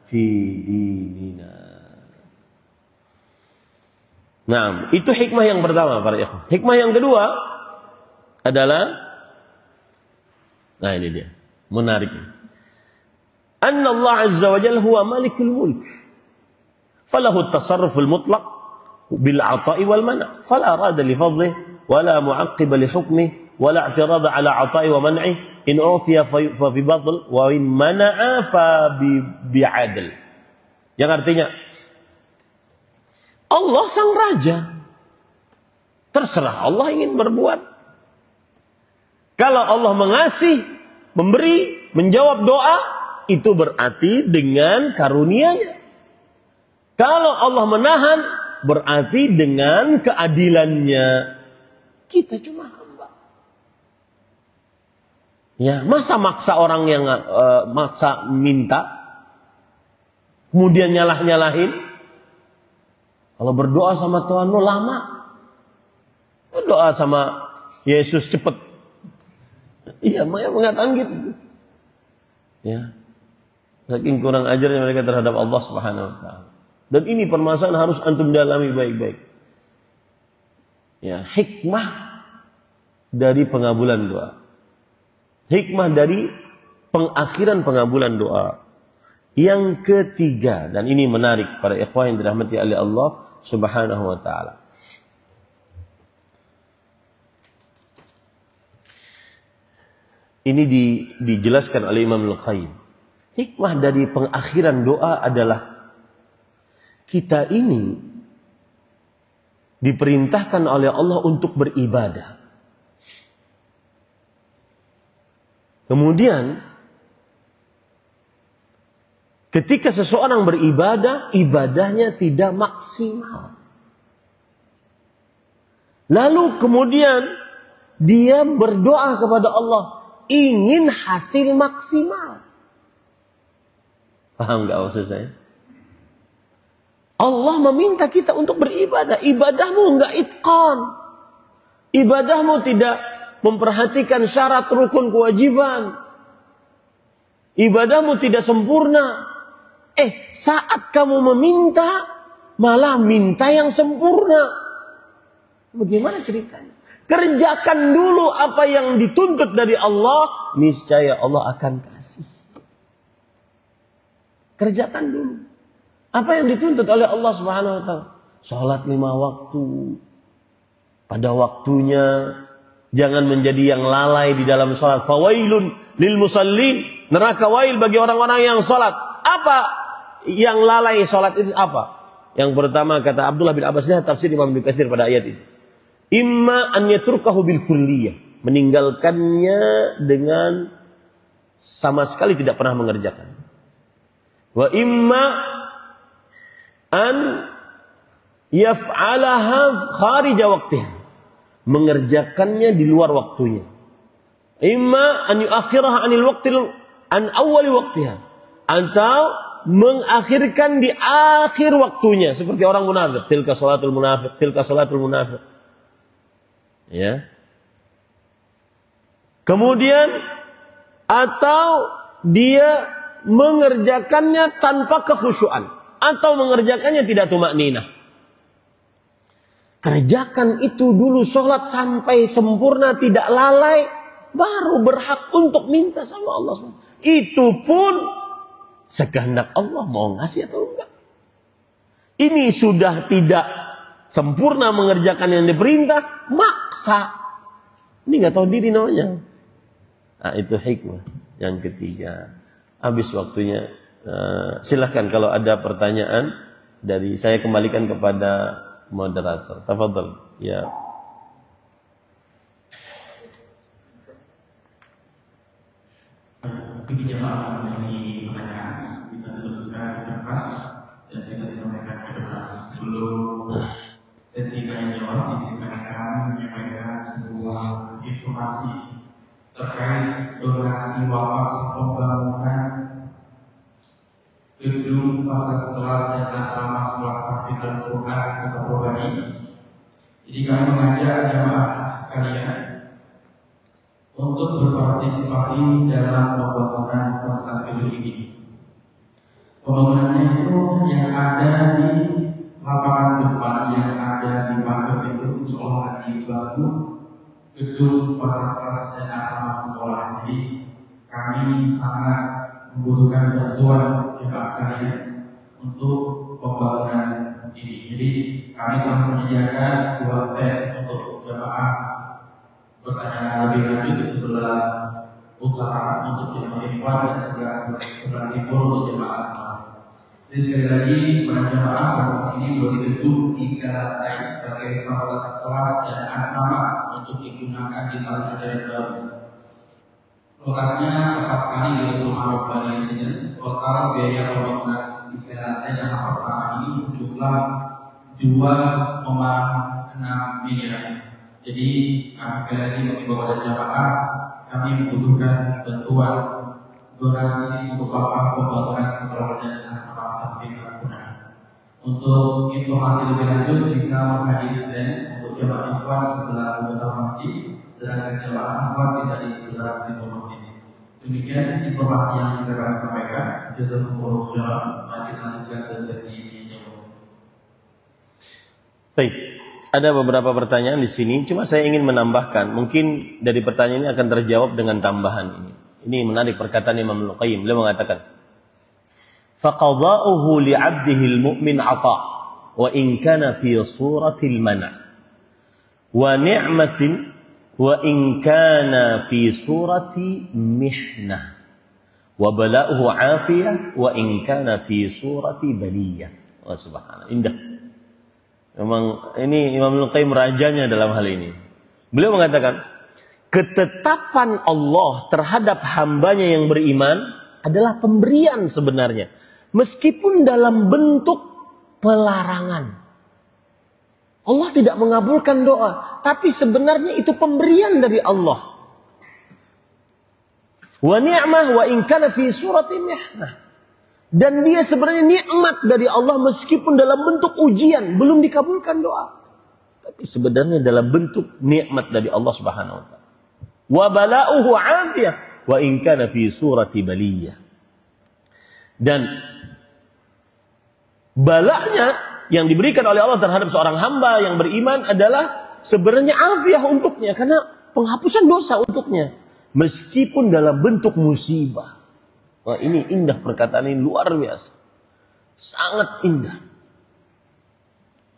fi dinina. Nah, itu hikmah yang pertama para ikhwan. Hikmah yang kedua adalah, nah ini dia, menarik. Anna Allah Azza wa Jalla huwa malikul mulk. Falahu at-tasarruful mutlaq bil 'ata'i wal man'. Fala rada li fadlihi ولا معقب لحكمه ولا اعتراض على عطائه ومنعه إن أعطي ففي بطل وإن منع فبعدل. Yang artinya Allah sang raja, terserah Allah ingin berbuat. Kalau Allah mengasih, memberi, menjawab doa, itu berarti dengan karunia-Nya. Kalau Allah menahan, berarti dengan keadilan-Nya. Kita cuma hamba. Ya, masa maksa orang yang maksa minta, kemudian nyalah-nyalahin. Kalau berdoa sama Tuhan lo lama, doa sama Yesus cepet. Iya, mereka mengatakan gitu. Ya, saking kurang ajarnya mereka terhadap Allah Subhanahu Wa Taala. Dan ini permasalahan harus antum dalami baik-baik. Ya, hikmah dari pengabulan doa. Hikmah dari pengakhiran pengabulan doa. Yang ketiga, dan ini menarik para ikhwan yang dirahmati oleh Allah Subhanahu wa taala. Ini dijelaskan oleh Imam Al-Qayyim. Hikmah dari pengakhiran doa adalah kita ini diperintahkan oleh Allah untuk beribadah. Kemudian ketika seseorang beribadah, ibadahnya tidak maksimal. Lalu kemudian dia berdoa kepada Allah, ingin hasil maksimal. Paham gak maksud saya? Allah meminta kita untuk beribadah. Ibadahmu enggak itqan. Ibadahmu tidak memperhatikan syarat rukun kewajiban. Ibadahmu tidak sempurna. Saat kamu meminta, malah minta yang sempurna. Bagaimana ceritanya? Kerjakan dulu apa yang dituntut dari Allah, niscaya Allah akan kasih. Kerjakan dulu apa yang dituntut oleh Allah Subhanahu wa taala. Salat 5 waktu pada waktunya. Jangan menjadi yang lalai di dalam salat. Fawailun lil musallin, neraka wail bagi orang-orang yang salat. Apa yang lalai salat itu apa? Yang pertama kata Abdullah bin Abbas, tafsir Imam Ibnu Katsir pada ayat itu. Imma an yatrukahu bil kulliyah, meninggalkannya dengan sama sekali tidak pernah mengerjakan. Wa imma an yaf'alaha kharija waqtiha, mengerjakannya di luar waktunya. Imma an yuakhiraha anil waqtil an awwali waqtiha, atau mengakhirkan di akhir waktunya seperti orang munafik, tilka salatul munafiq, tilka salatul munafiq. Ya. Kemudian atau dia mengerjakannya tanpa kekhusyuan, atau mengerjakannya tidak tumakninah. Kerjakan itu dulu, sholat sampai sempurna, tidak lalai, baru berhak untuk minta sama Allah. Itu pun sekehendak Allah mau ngasih atau enggak. Ini sudah tidak sempurna mengerjakan yang diperintah, maksa. Ini nggak tahu diri namanya. Nah, itu hikmah yang ketiga. Habis waktunya. Silahkan kalau ada pertanyaan dari saya, kembalikan kepada moderator. Tafadhal. Ya. Bagi jemaah yang memiliki pertanyaan bisa dituliskan di kertas dan bisa disampaikan ke depan. Sebelum sesi tanya jawab, izinkan menyampaikan sebuah informasi terkait donasi wakaf pembangunan gedung fasilitas kelas dan asrama sholat hafizul Quran Kota Purwani. Jadi kami mengajak jemaah sekalian untuk berpartisipasi dalam pembangunan fasilitas gedung ini. Pembangunannya itu yang ada di lapangan depan, yang ada di pagar itu, insya Allah akan dibangun gedung fasilitas dan asrama sekolah. Jadi kami sangat membutuhkan bantuan jemaah sekalian untuk pembangunan ini. Jadi kami telah menyediakan 2 stand untuk jemaah bertanya lebih lanjut di sebelah utara untuk jemaah ikhwan dan sebelah timur untuk jemaah. Jadi sekali lagi para jemaah bangunan ini boleh gedung 3 lantai sebagai fasilitas kelas dan asrama untuk digunakan di tahun ajaran baru. Lokasinya tepat sekali di rumah Rabbani Residence. Total biaya pembangunan 3 lantai yang pertama ini sejumlah 2,6 miliar. Jadi sekali lagi bagi bapak dan jamaah, kami membutuhkan bantuan donasi untuk wakaf pembangunan sekolah dan asrama tahfiz Al-Quran. Untuk informasi lebih lanjut bisa menghadiri stand untuk jamaah ikhwan sebelah utara masjid, sedangkan jamaah ikhwan bisa di sebelah timur masjid. Demikian informasi yang bisa kami sampaikan. Jazakumullah khairan. Mari kita lanjutkan ke sesi jawab. Baik. Ada beberapa pertanyaan di sini, cuma saya ingin menambahkan, mungkin dari pertanyaan ini akan terjawab dengan tambahan ini. Ini menarik perkataan Imam Al-Qayyim. Beliau mengatakan, "Faqada'uhu li'abdihi al-mu'min 'ata' wa in kana fi suratil mana' wa ni'matin wa in kana fi surati mihnah wa bala'uhu 'afiyah wa in kana fi surati baliyah." Oh, subhanallah, indah. Memang ini Imam Al-Qayyim rajanya dalam hal ini. Beliau mengatakan, ketetapan Allah terhadap hambanya yang beriman adalah pemberian sebenarnya, meskipun dalam bentuk pelarangan. Allah tidak mengabulkan doa, tapi sebenarnya itu pemberian dari Allah. Wa ni'mah wa in kana fi surati mihnah. Dan dia sebenarnya nikmat dari Allah meskipun dalam bentuk ujian, belum dikabulkan doa. Tapi sebenarnya dalam bentuk nikmat dari Allah Subhanahu wa taala. Wa bala'uhu 'afiyah wa in kana fi surati baliyah. Dan balanya yang diberikan oleh Allah terhadap seorang hamba yang beriman adalah sebenarnya afiah untuknya, karena penghapusan dosa untuknya meskipun dalam bentuk musibah. Wah, ini indah perkataan ini, luar biasa. Sangat indah.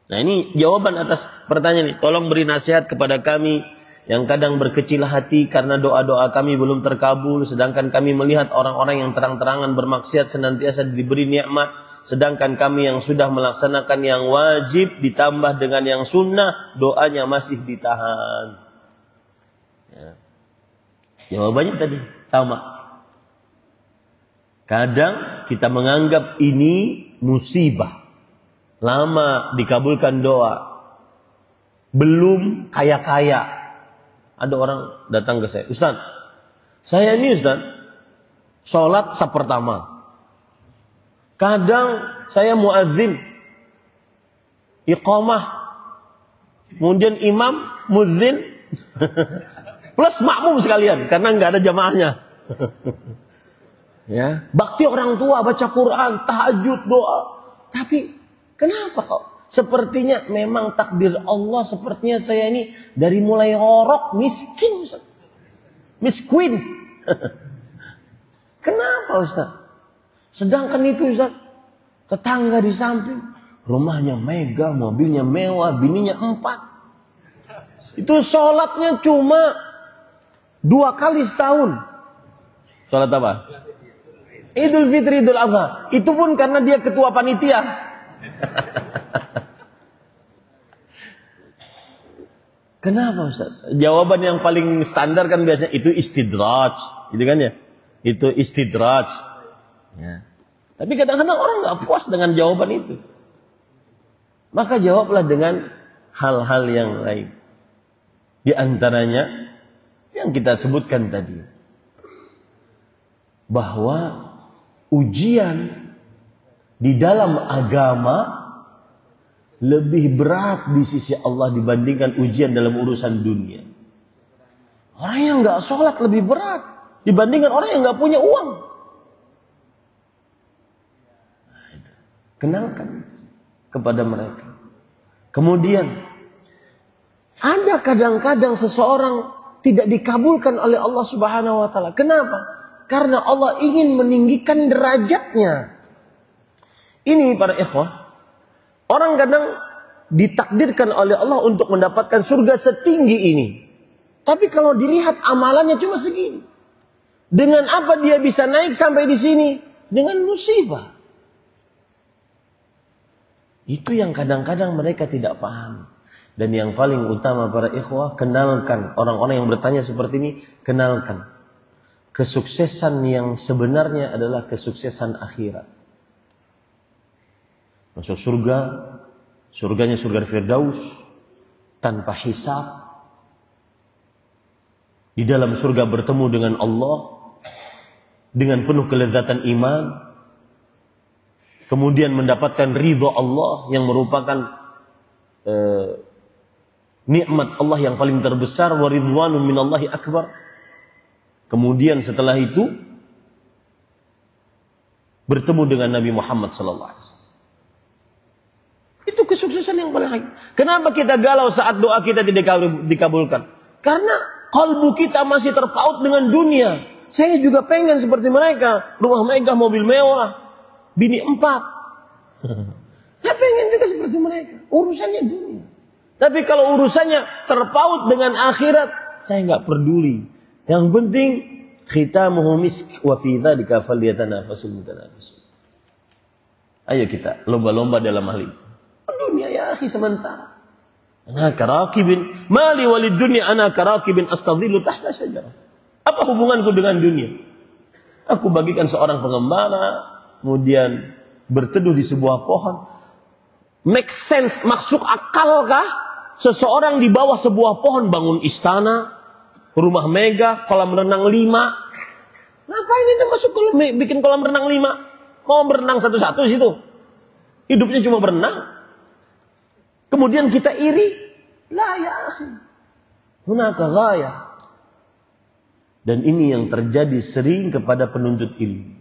Nah, ini jawaban atas pertanyaan ini. Tolong beri nasihat kepada kami yang kadang berkecil hati karena doa-doa kami belum terkabul, sedangkan kami melihat orang-orang yang terang-terangan bermaksiat senantiasa diberi nikmat, sedangkan kami yang sudah melaksanakan yang wajib ditambah dengan yang sunnah, doanya masih ditahan. Ya. Jawabannya tadi sama. Kadang kita menganggap ini musibah. Lama dikabulkan doa. Belum kaya-kaya. Ada orang datang ke saya, "Ustaz, saya ini Ustaz, sholat sepertama. Kadang saya muadzin, iqamah, kemudian imam, muadzin, plus makmum sekalian, karena nggak ada jamaahnya." Ya, bakti orang tua, baca Quran, tahajud, doa. Tapi kenapa kok? Sepertinya memang takdir Allah, sepertinya saya ini dari mulai horok miskin, Ustaz. Miskin. Kenapa Ustaz? Sedangkan itu Ustaz, tetangga di samping, rumahnya megah, mobilnya mewah, bininya 4. Itu sholatnya cuma 2 kali setahun. Sholat apa? Idul Fitri, Idul Adha. Itu pun karena dia ketua panitia. Kenapa Ustaz? Jawaban yang paling standar kan biasanya itu istidraj, gitu kan ya? Itu istidraj. Ya. Tapi kadang-kadang orang nggak puas dengan jawaban itu. Maka jawablah dengan hal-hal yang lain. Di antaranya yang kita sebutkan tadi, bahwa ujian di dalam agama lebih berat di sisi Allah dibandingkan ujian dalam urusan dunia. Orang yang nggak sholat lebih berat dibandingkan orang yang nggak punya uang. Nah, itu. Kenalkan itu kepada mereka. Kemudian ada kadang-kadang seseorang tidak dikabulkan oleh Allah Subhanahu wa taala. Kenapa? Karena Allah ingin meninggikan derajatnya. Ini para ikhwah, orang kadang ditakdirkan oleh Allah untuk mendapatkan surga setinggi ini. Tapi kalau dilihat amalannya cuma segini. Dengan apa dia bisa naik sampai di sini? Dengan musibah. Itu yang kadang-kadang mereka tidak paham. Dan yang paling utama para ikhwah, kenalkan orang-orang yang bertanya seperti ini, kenalkan. Kesuksesan yang sebenarnya adalah kesuksesan akhirat. Masuk surga, surganya surga Firdaus, tanpa hisab. Di dalam surga bertemu dengan Allah, dengan penuh kelezatan iman. Kemudian mendapatkan ridha Allah yang merupakan nikmat Allah yang paling terbesar. Wa ridwanun minallahi akbar. Kemudian setelah itu bertemu dengan Nabi Muhammad SAW. Itu kesuksesan yang paling baik. Kenapa kita galau saat doa kita tidak dikabulkan? Karena kalbu kita masih terpaut dengan dunia. Saya juga pengen seperti mereka, rumah megah, mobil mewah, bini 4. Saya pengen juga seperti mereka. Urusannya dunia. Tapi kalau urusannya terpaut dengan akhirat, saya nggak peduli. Yang penting khitamuhu misk wa fi dzalika falyatanafasul mutanafisun. Ayo kita lomba-lomba dalam hal itu. Dunia ya akhi sementara. Ana karakibin mali walid dunya ana karakibin astadhillu tahta syajarah. Apa hubunganku dengan dunia? Aku bagikan seorang pengembara, kemudian berteduh di sebuah pohon. Make sense, masuk akalkah seseorang di bawah sebuah pohon bangun istana, rumah megah, kolam renang 5? Ngapain itu masuk bikin kolam renang 5? Mau berenang satu-satu situ? Hidupnya cuma berenang. Kemudian kita iri? La ya akhi. Hunaka ghayah. Dan ini yang terjadi sering kepada penuntut ilmu.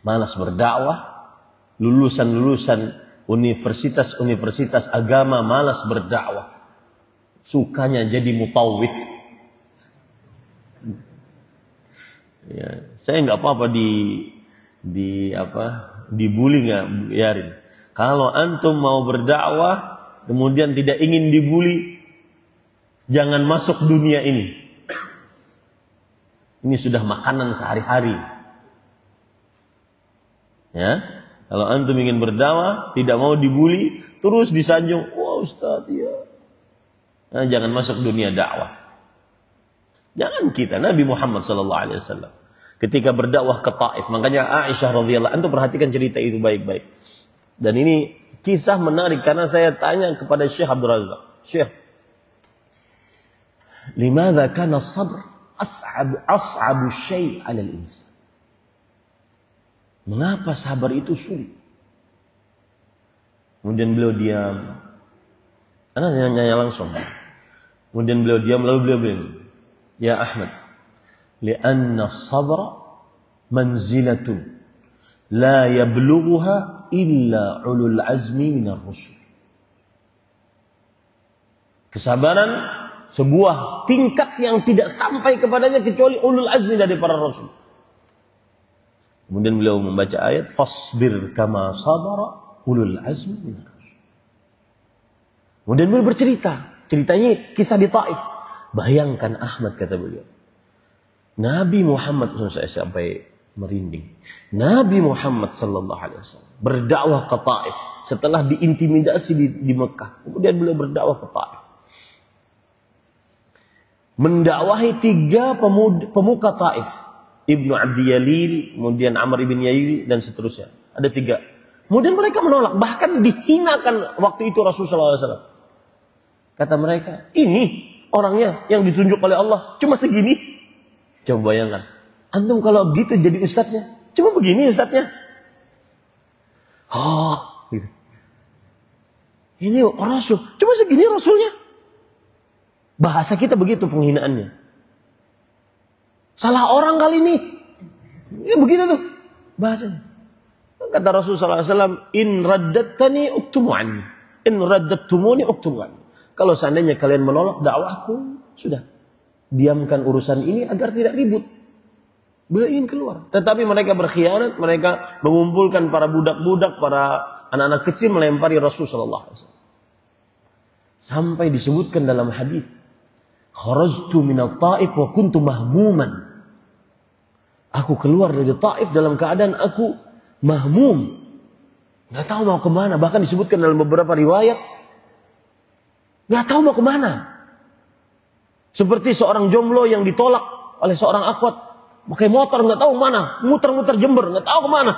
Malas berdakwah, lulusan-lulusan universitas-universitas agama malas berdakwah. Sukanya jadi mutawif. Ya, saya nggak apa-apa dibully, nggak biarin. Kalau antum mau berdakwah kemudian tidak ingin dibully, jangan masuk dunia ini. Ini sudah makanan sehari-hari. Ya, kalau antum ingin berdakwah tidak mau dibully, terus disanjung, wah Ustaz ya. Nah, jangan masuk dunia dakwah. Jangan kita. Nabi Muhammad SAW ketika berdakwah ke Taif, makanya Aisyah radhiyallahu anha, perhatikan cerita itu baik-baik. Dan ini kisah menarik karena saya tanya kepada Syekh Abdul Razak, Syekh, limadha kana sabr as'abu syai' 'ala al-insan? Mengapa sabar itu sulit? Kemudian beliau diam. Karena nanya langsung. Kemudian beliau diam, lalu beliau bilang, ya Ahmad, li'anna sabra manzilatun la yablughuha illa ulul azmi minar rusul. Kesabaran sebuah tingkat yang tidak sampai kepadanya kecuali ulul azmi dari para rasul. Kemudian beliau membaca ayat fasbir kama sabara ulul azmi minar rusul. Kemudian beliau bercerita, ceritanya kisah di Taif. Bayangkan Ahmad, kata beliau, Nabi Muhammad, saya sampai merinding. Nabi Muhammad sallallahu alaihi wasallam berdakwah ke Taif setelah diintimidasi di Mekah. Kemudian beliau berdakwah ke Taif. mendakwahi 3 pemuka Taif, Ibnu Abdi Yalil, kemudian Amr ibn Yail, dan seterusnya. Ada 3. Kemudian mereka menolak, bahkan dihinakan waktu itu Rasulullah SAW. Kata mereka, ini orangnya yang ditunjuk oleh Allah cuma segini. Coba bayangkan, antum kalau begitu jadi ustadznya, cuma begini ustadznya. Oh, gitu. Ini Rasul, cuma segini Rasulnya. Bahasa kita begitu penghinaannya. Salah orang kali ini. Ya begitu tuh bahasanya. Kata Rasulullah SAW, in raddattani uktumu anni, in raddattumuni uktumu anni. Kalau seandainya kalian menolak dakwahku, sudah, diamkan urusan ini agar tidak ribut. Beliau ingin keluar, tetapi mereka berkhianat. Mereka mengumpulkan para budak-budak, para anak-anak kecil, melempari Rasulullah SAW. Sampai disebutkan dalam hadis, kharajtu minat Taif wa kuntu mahmuman. Aku keluar dari Taif dalam keadaan aku mahmum, nggak tahu mau kemana. Bahkan disebutkan dalam beberapa riwayat, nggak tahu mau kemana. Seperti seorang jomblo yang ditolak oleh seorang akhwat, pakai motor nggak tahu kemana, muter-muter Jember nggak tahu kemana,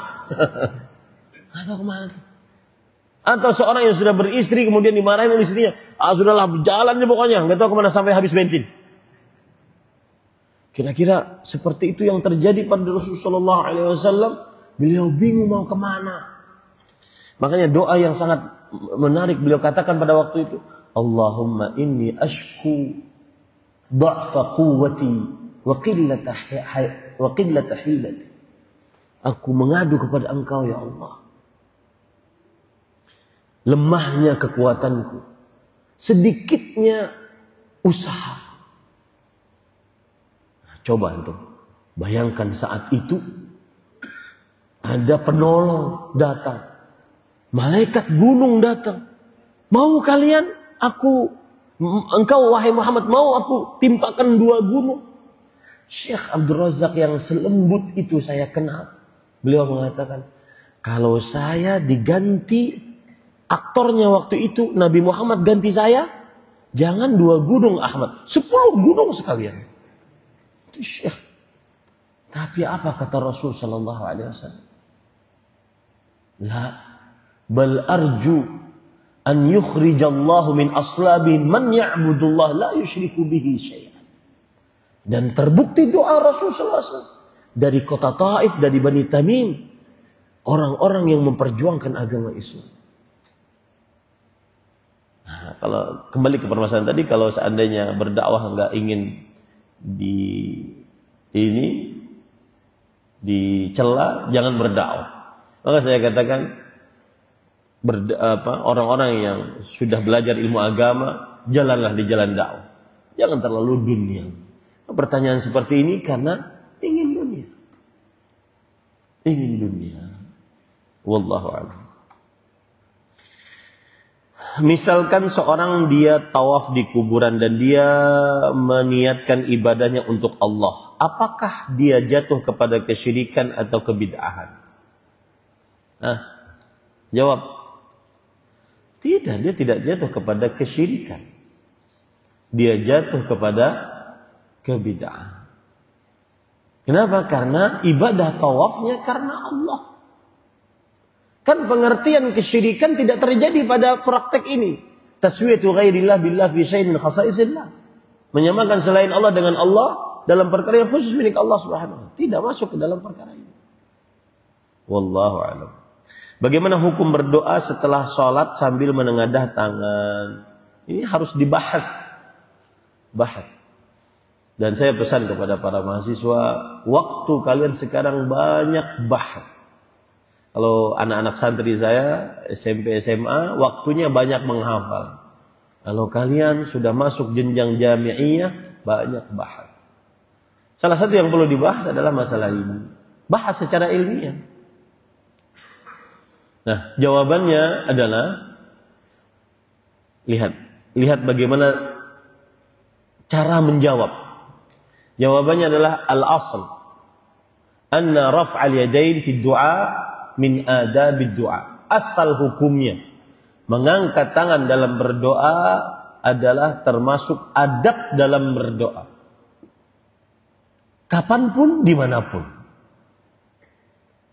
nggak tahu kemana tuh. Atau seorang yang sudah beristri kemudian dimarahin oleh istrinya, sudahlah jalannya pokoknya, nggak tahu kemana sampai habis bensin. Kira-kira seperti itu yang terjadi pada Rasulullah SAW. Beliau bingung mau kemana. Makanya doa yang sangat menarik beliau katakan pada waktu itu, Allahumma inni ashku dha'fa quwwati wa qillata hillati. Aku mengadu kepada Engkau ya Allah, lemahnya kekuatanku, sedikitnya usaha. Coba antum bayangkan saat itu ada penolong datang, malaikat gunung datang. Mau kalian engkau wahai Muhammad, mau aku timpakan 2 gunung? Syekh Abdul Razak yang selembut itu saya kenal. Beliau mengatakan, kalau saya diganti aktornya waktu itu, Nabi Muhammad ganti saya, jangan 2 gunung Ahmad, 10 gunung sekalian. Itu Syekh. Tapi apa kata Rasul sallallahu alaihi wasallam? La bal arju an yukhrijallahu min aslabihim man ya'budullah la yusyriku bihi syai'an. Dan terbukti doa Rasul sallallahu alaihi wasallam dari kota Taif, dari Bani Tamim, orang-orang yang memperjuangkan agama Islam. Nah, kalau kembali ke permasalahan tadi, kalau seandainya berdakwah nggak ingin dicela, jangan berdakwah. Maka saya katakan, orang-orang yang sudah belajar ilmu agama, jalanlah di jalan dakwah. Jangan terlalu dunia. Pertanyaan seperti ini karena ingin dunia. Ingin dunia. Wallahu a'lam. Misalkan seorang dia tawaf di kuburan dan dia meniatkan ibadahnya untuk Allah, apakah dia jatuh kepada kesyirikan atau kebid'ahan? Jawab, tidak, dia tidak jatuh kepada kesyirikan. Dia jatuh kepada kebid'ahan. Kenapa? Karena ibadah tawafnya karena Allah. Kan pengertian kesyirikan tidak terjadi pada praktek ini. Taswiyatu ghairillah billah fi syai'in min khasaisillah. Menyamakan selain Allah dengan Allah dalam perkara yang khusus milik Allah Subhanahu wa taala. Tidak masuk ke dalam perkara ini. Wallahu a'lam. Bagaimana hukum berdoa setelah sholat sambil menengadah tangan? Ini harus dibahas. Dan saya pesan kepada para mahasiswa, waktu kalian sekarang banyak bahas. Kalau anak-anak santri saya, SMP, SMA, waktunya banyak menghafal. Kalau kalian sudah masuk jenjang jami'iyah, banyak bahas. Salah satu yang perlu dibahas adalah masalah ini. Bahas secara ilmiah. Nah, jawabannya adalah, lihat bagaimana cara menjawab. Jawabannya adalah al-asl. Anna raf'al yadain fi du'a min adabid du'a. Asal hukumnya mengangkat tangan dalam berdoa adalah termasuk adab dalam berdoa. Kapanpun, dimanapun.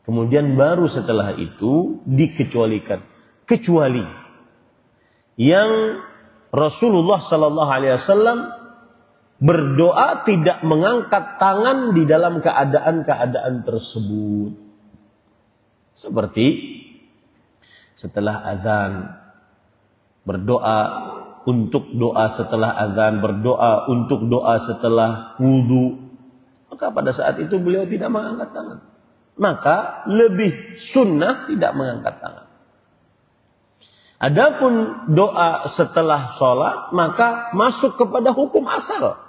Kemudian baru setelah itu dikecualikan. Kecuali yang Rasulullah Sallallahu Alaihi Wasallam berdoa tidak mengangkat tangan di dalam keadaan-keadaan tersebut. Seperti setelah azan berdoa untuk doa setelah azan, berdoa untuk doa setelah wudu. Maka pada saat itu beliau tidak mengangkat tangan. Maka lebih sunnah tidak mengangkat tangan. Adapun doa setelah sholat, maka masuk kepada hukum asal.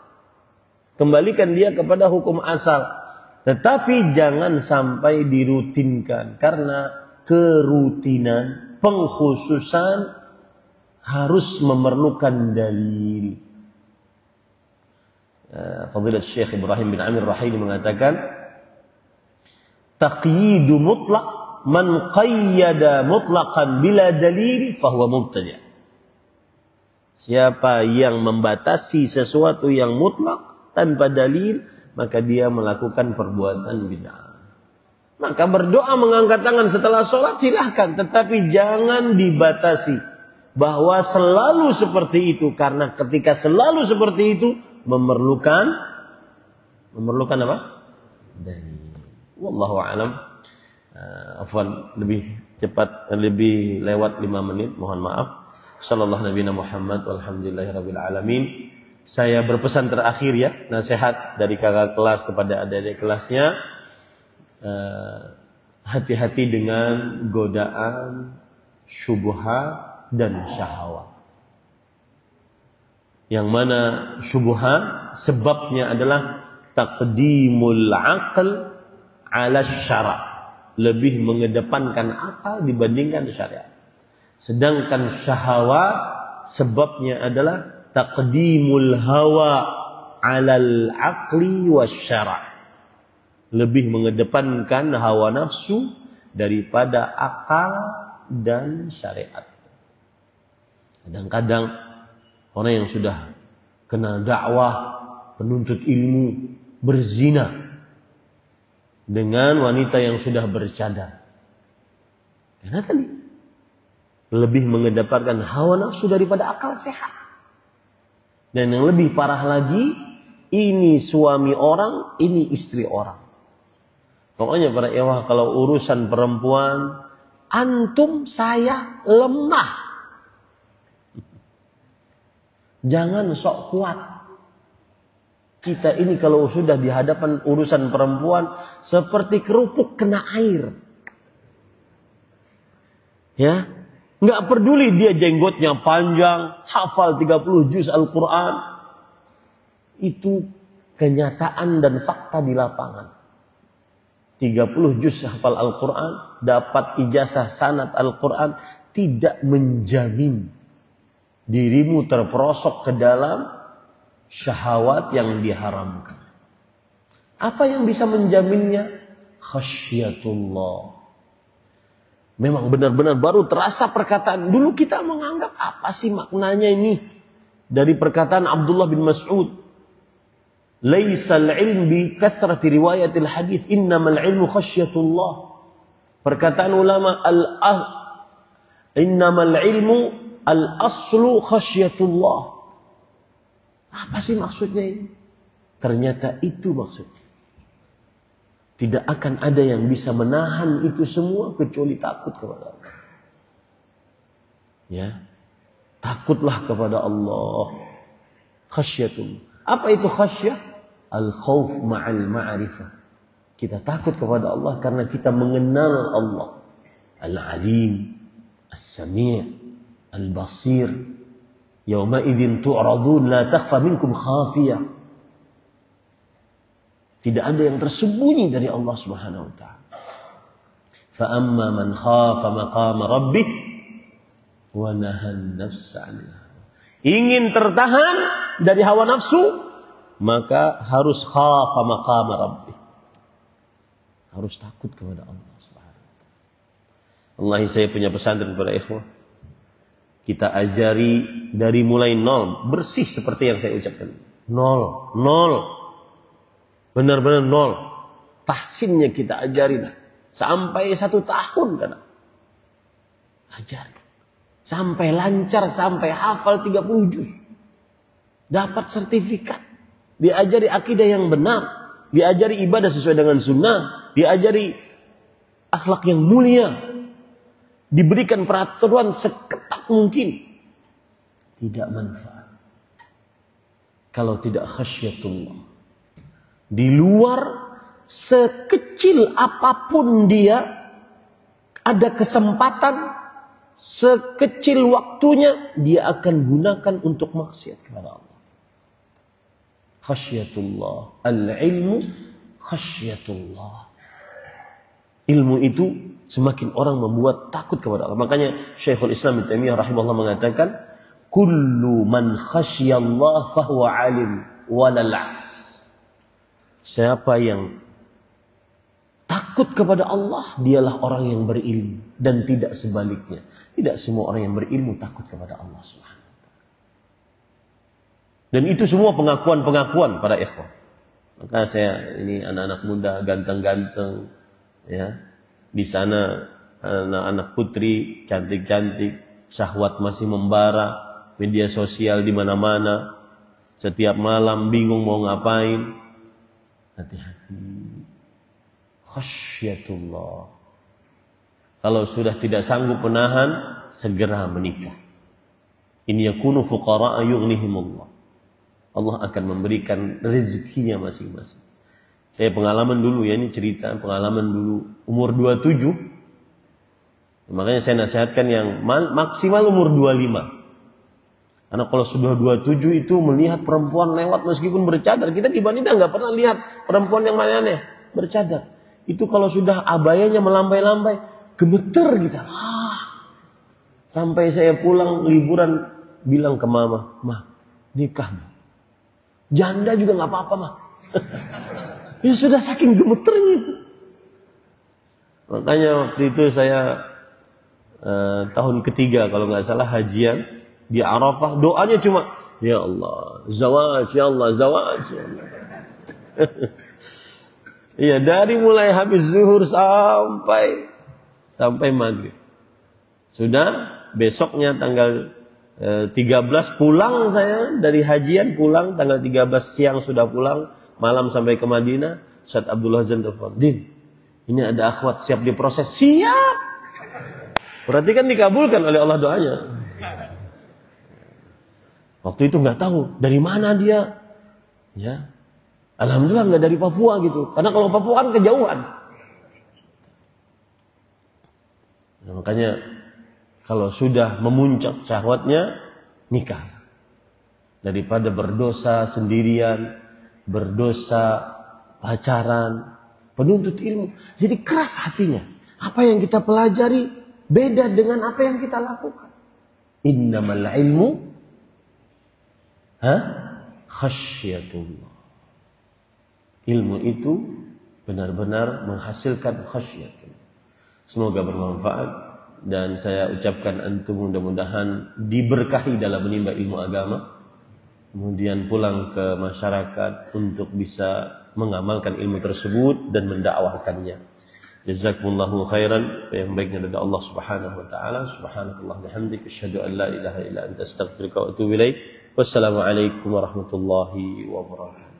Kembalikan dia kepada hukum asal. Tetapi jangan sampai dirutinkan. Karena kerutinan, pengkhususan harus memerlukan dalil. Fadilat Syekh Ibrahim bin Amir Rahili mengatakan, taqyidu mutlaq man qayyada mutlaqan bila dalil fahuwa mubtadi'. Siapa yang membatasi sesuatu yang mutlak tanpa dalil, maka dia melakukan perbuatan bid'ah. Maka berdoa mengangkat tangan setelah sholat silahkan, tetapi jangan dibatasi bahwa selalu seperti itu, karena ketika selalu seperti itu memerlukan apa? Dalil. Wallahu a'lam. Afwan, lebih cepat, lebih lewat 5 menit, mohon maaf. Sallallahu nabiyana Muhammad walhamdulillahirabbil alamin. Saya berpesan terakhir ya, nasihat dari kakak kelas kepada adik-adik kelasnya. Hati-hati dengan godaan, syubhat dan syahwat. Yang mana syubhat sebabnya adalah taqdimul aql ala syara'. Lebih mengedepankan akal dibandingkan syariat. Sedangkan syahwat sebabnya adalah taqdimul hawa 'alal aqli wasyara'. Lebih mengedepankan hawa nafsu daripada akal dan syariat. Kadang-kadang orang yang sudah kenal dakwah, penuntut ilmu, berzina dengan wanita yang sudah bercadar. Karena tadi lebih mengedepankan hawa nafsu daripada akal sehat. Dan yang lebih parah lagi, ini suami orang, ini istri orang. Pokoknya para ikhwah, kalau urusan perempuan, antum saya lemah. Jangan sok kuat. Kita ini kalau sudah di hadapan urusan perempuan seperti kerupuk kena air. Ya, nggak peduli dia jenggotnya panjang, hafal 30 juz Al-Quran. Itu kenyataan dan fakta di lapangan. 30 juz hafal Al-Quran, dapat ijazah sanad Al-Quran, tidak menjamin dirimu terperosok ke dalam syahwat yang diharamkan. Apa yang bisa menjaminnya? Khasyatullah. Memang benar-benar baru terasa perkataan. Dulu kita menganggap apa sih maknanya ini? Dari perkataan Abdullah bin Mas'ud. Laisal ilm bi kathrati riwayatil hadith, innamal ilmu khasyatullah. Perkataan ulama innamal ilmu al-aslu khasyatullah. Apa sih maksudnya ini? Ternyata itu maksudnya. Tidak akan ada yang bisa menahan itu semua kecuali takut kepada Allah. Ya. Takutlah kepada Allah. Khasyatullah. Apa itu khasyah? Al-khawf ma'al ma'rifah. Kita takut kepada Allah karena kita mengenal Allah. Al-alim, as-sami', al-basir. Yauma idzin tu'radun la takhfa minkum khafiyah. Tidak ada yang tersembunyi dari Allah Subhanahu wa taala. Fa amma man khafa maqama rabbih wa nahan nafsa 'anil hawa. Ingin tertahan dari hawa nafsu, maka harus khafa maqama rabbih. Harus takut kepada Allah Subhanahu wa taala. Wallahi saya punya pesantren kepada ikhwah. kita ajari dari mulai nol, bersih seperti yang saya ucapkan. Nol. Benar-benar nol. Tahsinnya kita ajarin. Sampai 1 tahun kadang. Ajarin. Sampai lancar, sampai hafal 30 juz. Dapat sertifikat. Diajari akidah yang benar. Diajari ibadah sesuai dengan sunnah. Diajari akhlak yang mulia. Diberikan peraturan seketat mungkin. Tidak manfaat. Kalau tidak khasyatullah. Di luar sekecil apapun dia. Ada kesempatan. Sekecil waktunya. Dia akan gunakan untuk maksiat kepada Allah. Khasyatullah. Al-ilmu khasyatullah. Ilmu itu semakin orang membuat takut kepada Allah. Makanya Syekhul Islam Ibnu Taimiyah rahimahullah mengatakan, kullu man khasyallah fahuwa alim walal aks. Siapa yang takut kepada Allah, dialah orang yang berilmu, dan tidak sebaliknya. Tidak semua orang yang berilmu takut kepada Allah Subhanahu. Dan itu semua pengakuan-pengakuan para ikhwan. Maka saya ini anak-anak muda ganteng-ganteng, ya. Di sana anak-anak putri cantik-cantik, syahwat masih membara, media sosial di mana-mana. Setiap malam bingung mau ngapain. Hati-hati. Khasyatullah. Kalau sudah tidak sanggup menahan, segera menikah. In yakunu fuqara'a yughnihimullah. Allah akan memberikan rezekinya masing-masing. Saya pengalaman dulu ya, ini cerita pengalaman dulu. Umur 27. Makanya saya nasihatkan yang maksimal umur 25. Karena kalau sudah 27 itu melihat perempuan lewat meskipun bercadar. Kita di Madinah nggak pernah lihat perempuan yang mana-mana bercadar. Itu kalau sudah abayanya melambai-lambai, gemeter kita. Sampai saya pulang liburan bilang ke mama, "Mah, nikah, Mah. Janda juga nggak apa-apa, Mah." Ya sudah saking gemeternya itu. Makanya waktu itu saya tahun ketiga kalau nggak salah hajian di Arafah, doanya cuma ya Allah, zawaj, ya Allah, zawaj, ya Allah. Iya, dari mulai habis zuhur sampai maghrib. Sudah besoknya tanggal 13 pulang saya dari hajian, pulang tanggal 13 siang sudah pulang, malam sampai ke Madinah. Ustaz Abdullah Zan telepon, "Din, ini ada akhwat siap diproses." "Siap." Berarti kan dikabulkan oleh Allah doanya. Waktu itu nggak tahu dari mana dia. Ya. Alhamdulillah nggak dari Papua gitu. Karena kalau Papua kan kejauhan. Nah, makanya kalau sudah memuncak syahwatnya, nikah. Daripada berdosa sendirian, berdosa pacaran, penuntut ilmu. Jadi keras hatinya. Apa yang kita pelajari beda dengan apa yang kita lakukan. Innamal ilmu khasyatullah. Ilmu itu benar-benar menghasilkan khasyatullah. Semoga bermanfaat. Dan saya ucapkan antum mudah-mudahan diberkahi dalam menimba ilmu agama. Kemudian pulang ke masyarakat untuk bisa mengamalkan ilmu tersebut dan mendakwahkannya. Jazakumullahu khairan. Yang baiknya dari Allah Subhanahu wa taala. Subhanakallah bihamdika asyhadu an la ilaha illa anta astaghfiruka wa atubu ilaik. Wassalamualaikum warahmatullahi wabarakatuh.